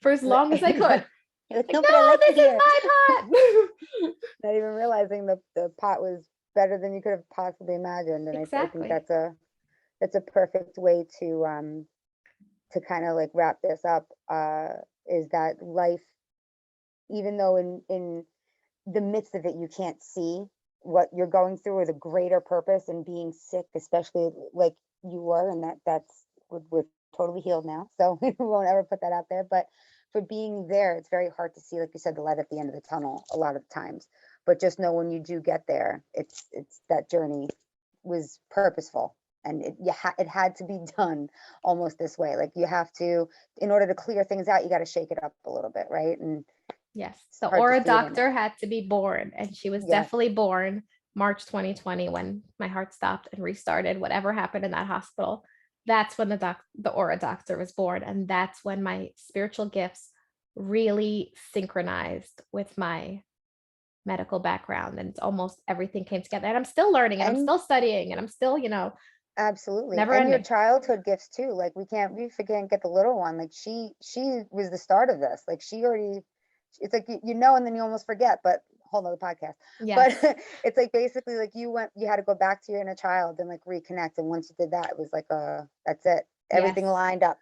for as long as I could. Like, No, but I like this it here. is my pot. Not even realizing the pot was better than you could have possibly imagined. And I Exactly. think that's a perfect way to kind of like wrap this up, is that life, even though in the midst of it, you can't see what you're going through, or the greater purpose, and being sick, especially like you were, and we're totally healed now. So we won't ever put that out there. But for being there, it's very hard to see, like you said, the light at the end of the tunnel a lot of times. But just know, when you do get there, it's that journey was purposeful, and it had to be done almost this way. Like, you have to, in order to clear things out, you got to shake it up a little bit, right? And yes, the hard to Aura see it in doctor had to be born, and she was Yes. definitely born March 2020, when my heart stopped and restarted. Whatever happened in that hospital, that's when the Aura doctor was born. And that's when my spiritual gifts really synchronized with my medical background, and it's almost everything came together. And I'm still learning, and I'm And- still studying, and I'm still, Absolutely. Never And your ending. childhood gifts too. Like we can't get the little one. Like she was the start of this. Like she already, it's like you know, and then you almost forget, but whole nother podcast. Yes. But it's like basically like you had to go back to your inner child and like reconnect. And once you did that, it was like that's it. Everything Yes. lined up.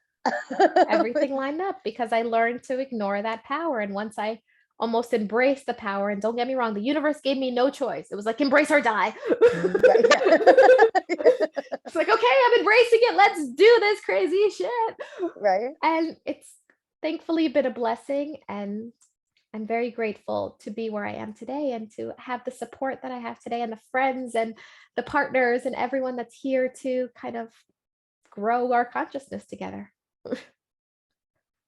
Everything lined up because I learned to ignore that power. And once I almost embraced the power, and don't get me wrong, the universe gave me no choice. It was like, embrace or die. Right, yeah. It's like, okay, I'm embracing it. Let's do this crazy shit. Right. And it's thankfully been a blessing. And I'm very grateful to be where I am today and to have the support that I have today and the friends and the partners and everyone that's here to kind of grow our consciousness together.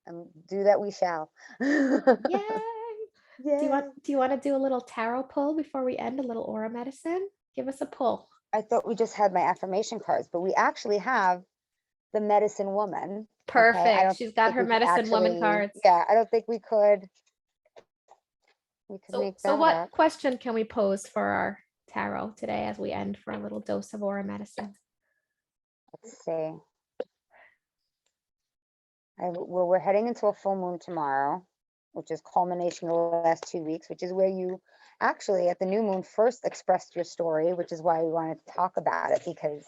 And do that we shall. Yay! Yeah. Do you want to do a little tarot pull before we end? A little aura medicine? Give us a pull. I thought we just had my affirmation cards, but we actually have the medicine woman. Perfect. Okay? I don't She's got think her we could medicine woman actually- cards. Yeah, I don't think we could make So that what up. question can we pose for our tarot today as we end for a little dose of aura medicine? Let's see. Well, we're heading into a full moon tomorrow, which is culmination of the last 2 weeks, which is where you actually at the new moon first expressed your story, which is why we wanted to talk about it, because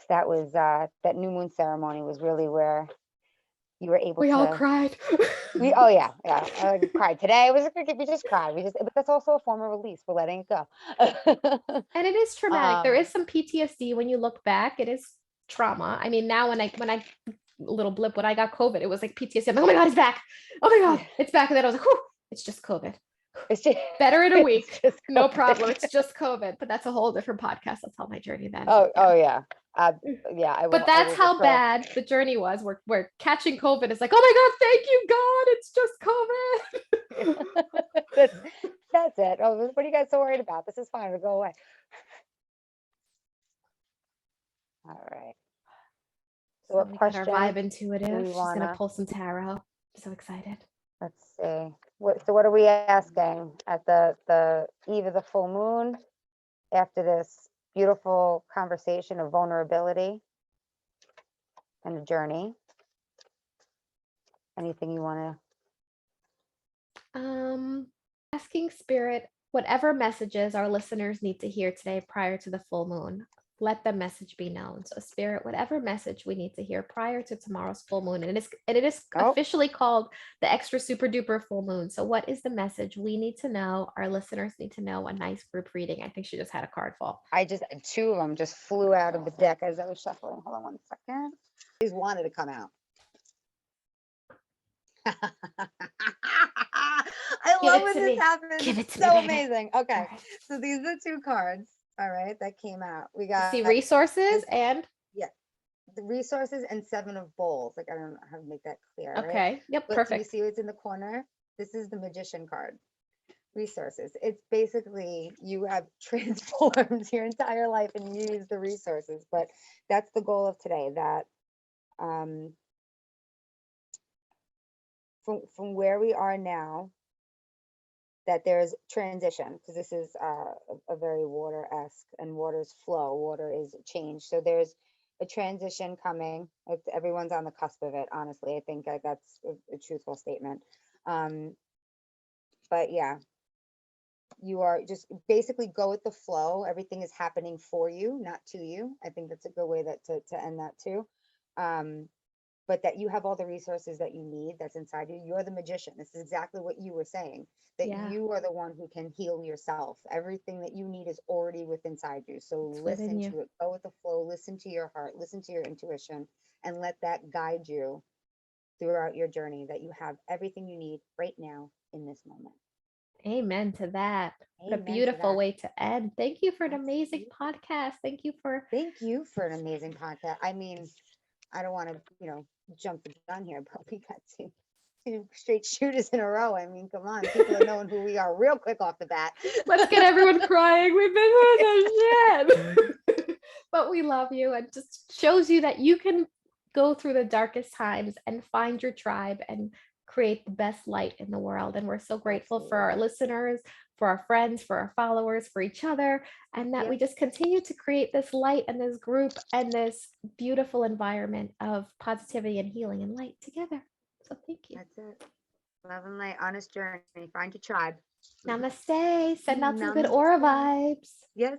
that was that new moon ceremony was really where you were able We to. all cried. Oh yeah, I cried today. We just cried. But that's also a form of release. We're letting it go. And it is traumatic. There Um, is some PTSD when you look back. It is trauma. I mean, now when I little blip when I got COVID, it was like PTSD. I'm like, oh my God, it's back. Oh my God, it's back. And then I was like, whew, it's just COVID. It's just Better in a week. it's just No COVID. problem. It's just COVID. But that's a whole different podcast. I'll tell my journey then. Oh, Yeah. oh yeah. Yeah. But that's how bad the journey was. Where catching COVID is like, oh my God, thank you, God. It's just COVID. That's it. Oh, what are you guys so worried about? This is fine. It'll go away. All right. So So what we got our question vibe intuitive. we She's gonna wanna- pull some tarot. I'm so excited. Let's see. So what are we asking at the eve of the full moon after this beautiful conversation of vulnerability and a journey? Anything you want Asking spirit whatever messages our listeners need to hear today prior to the full moon. Let the message be known. So spirit, whatever message we need to hear prior to tomorrow's full moon. And it is Oh. officially called the extra super duper full moon. So what is the message we need to know? Our listeners need to know. A nice group reading. I think she just had a card fall. two of them just flew out of the deck as I was shuffling. Hold on one second. These wanted to come out. I Give love it when to this me. happens. Give it It's to me, so baby. amazing. Okay, All right. so these are the two cards. All right, that came out. We got See resources and the resources and 7 of bowls. Like I don't know how to make that clear. Right? okay. Yep, But do you perfect. see what's in the corner? This is the magician card. Resources. It's basically you have transformed your entire life and you use the resources. But that's the goal of today. That from where we are now, that there's transition, because this is a very water-esque, and water's flow, water is change. So there's a transition coming. Everyone's on the cusp of it, honestly. I think that's a truthful statement. But yeah, you are just basically go with the flow. Everything is happening for you, not to you. I think that's a good way to end that too. But that you have all the resources that you need that's inside you. You're the magician. This is exactly what you were saying, that Yeah. you are the one who can heal yourself. Everything that you need is already within inside you. So It's within listen you. to it, go with the flow, listen to your heart, listen to your intuition, and let that guide you throughout your journey, that you have everything you need right now in this moment. Amen to that. What a Amen to beautiful that. way to end. Thank you for an amazing Absolutely. podcast. Thank you for Thank you for an amazing podcast. I mean, I don't want to, jump the gun here, but we got two straight shooters in a row. I mean, come on, people are knowing who we are real quick off the bat. let's get everyone crying. We've been through the shit. But we love you, and just shows you that you can go through the darkest times and find your tribe and create the best light in the world. And we're so grateful for our listeners, for our friends, for our followers, for each other, and that we just continue to create this light and this group and this beautiful environment of positivity and healing and light together. So thank you. That's it. Love and light, honest journey. Find your tribe. Namaste. Send out some good aura Namaste. vibes. Yes.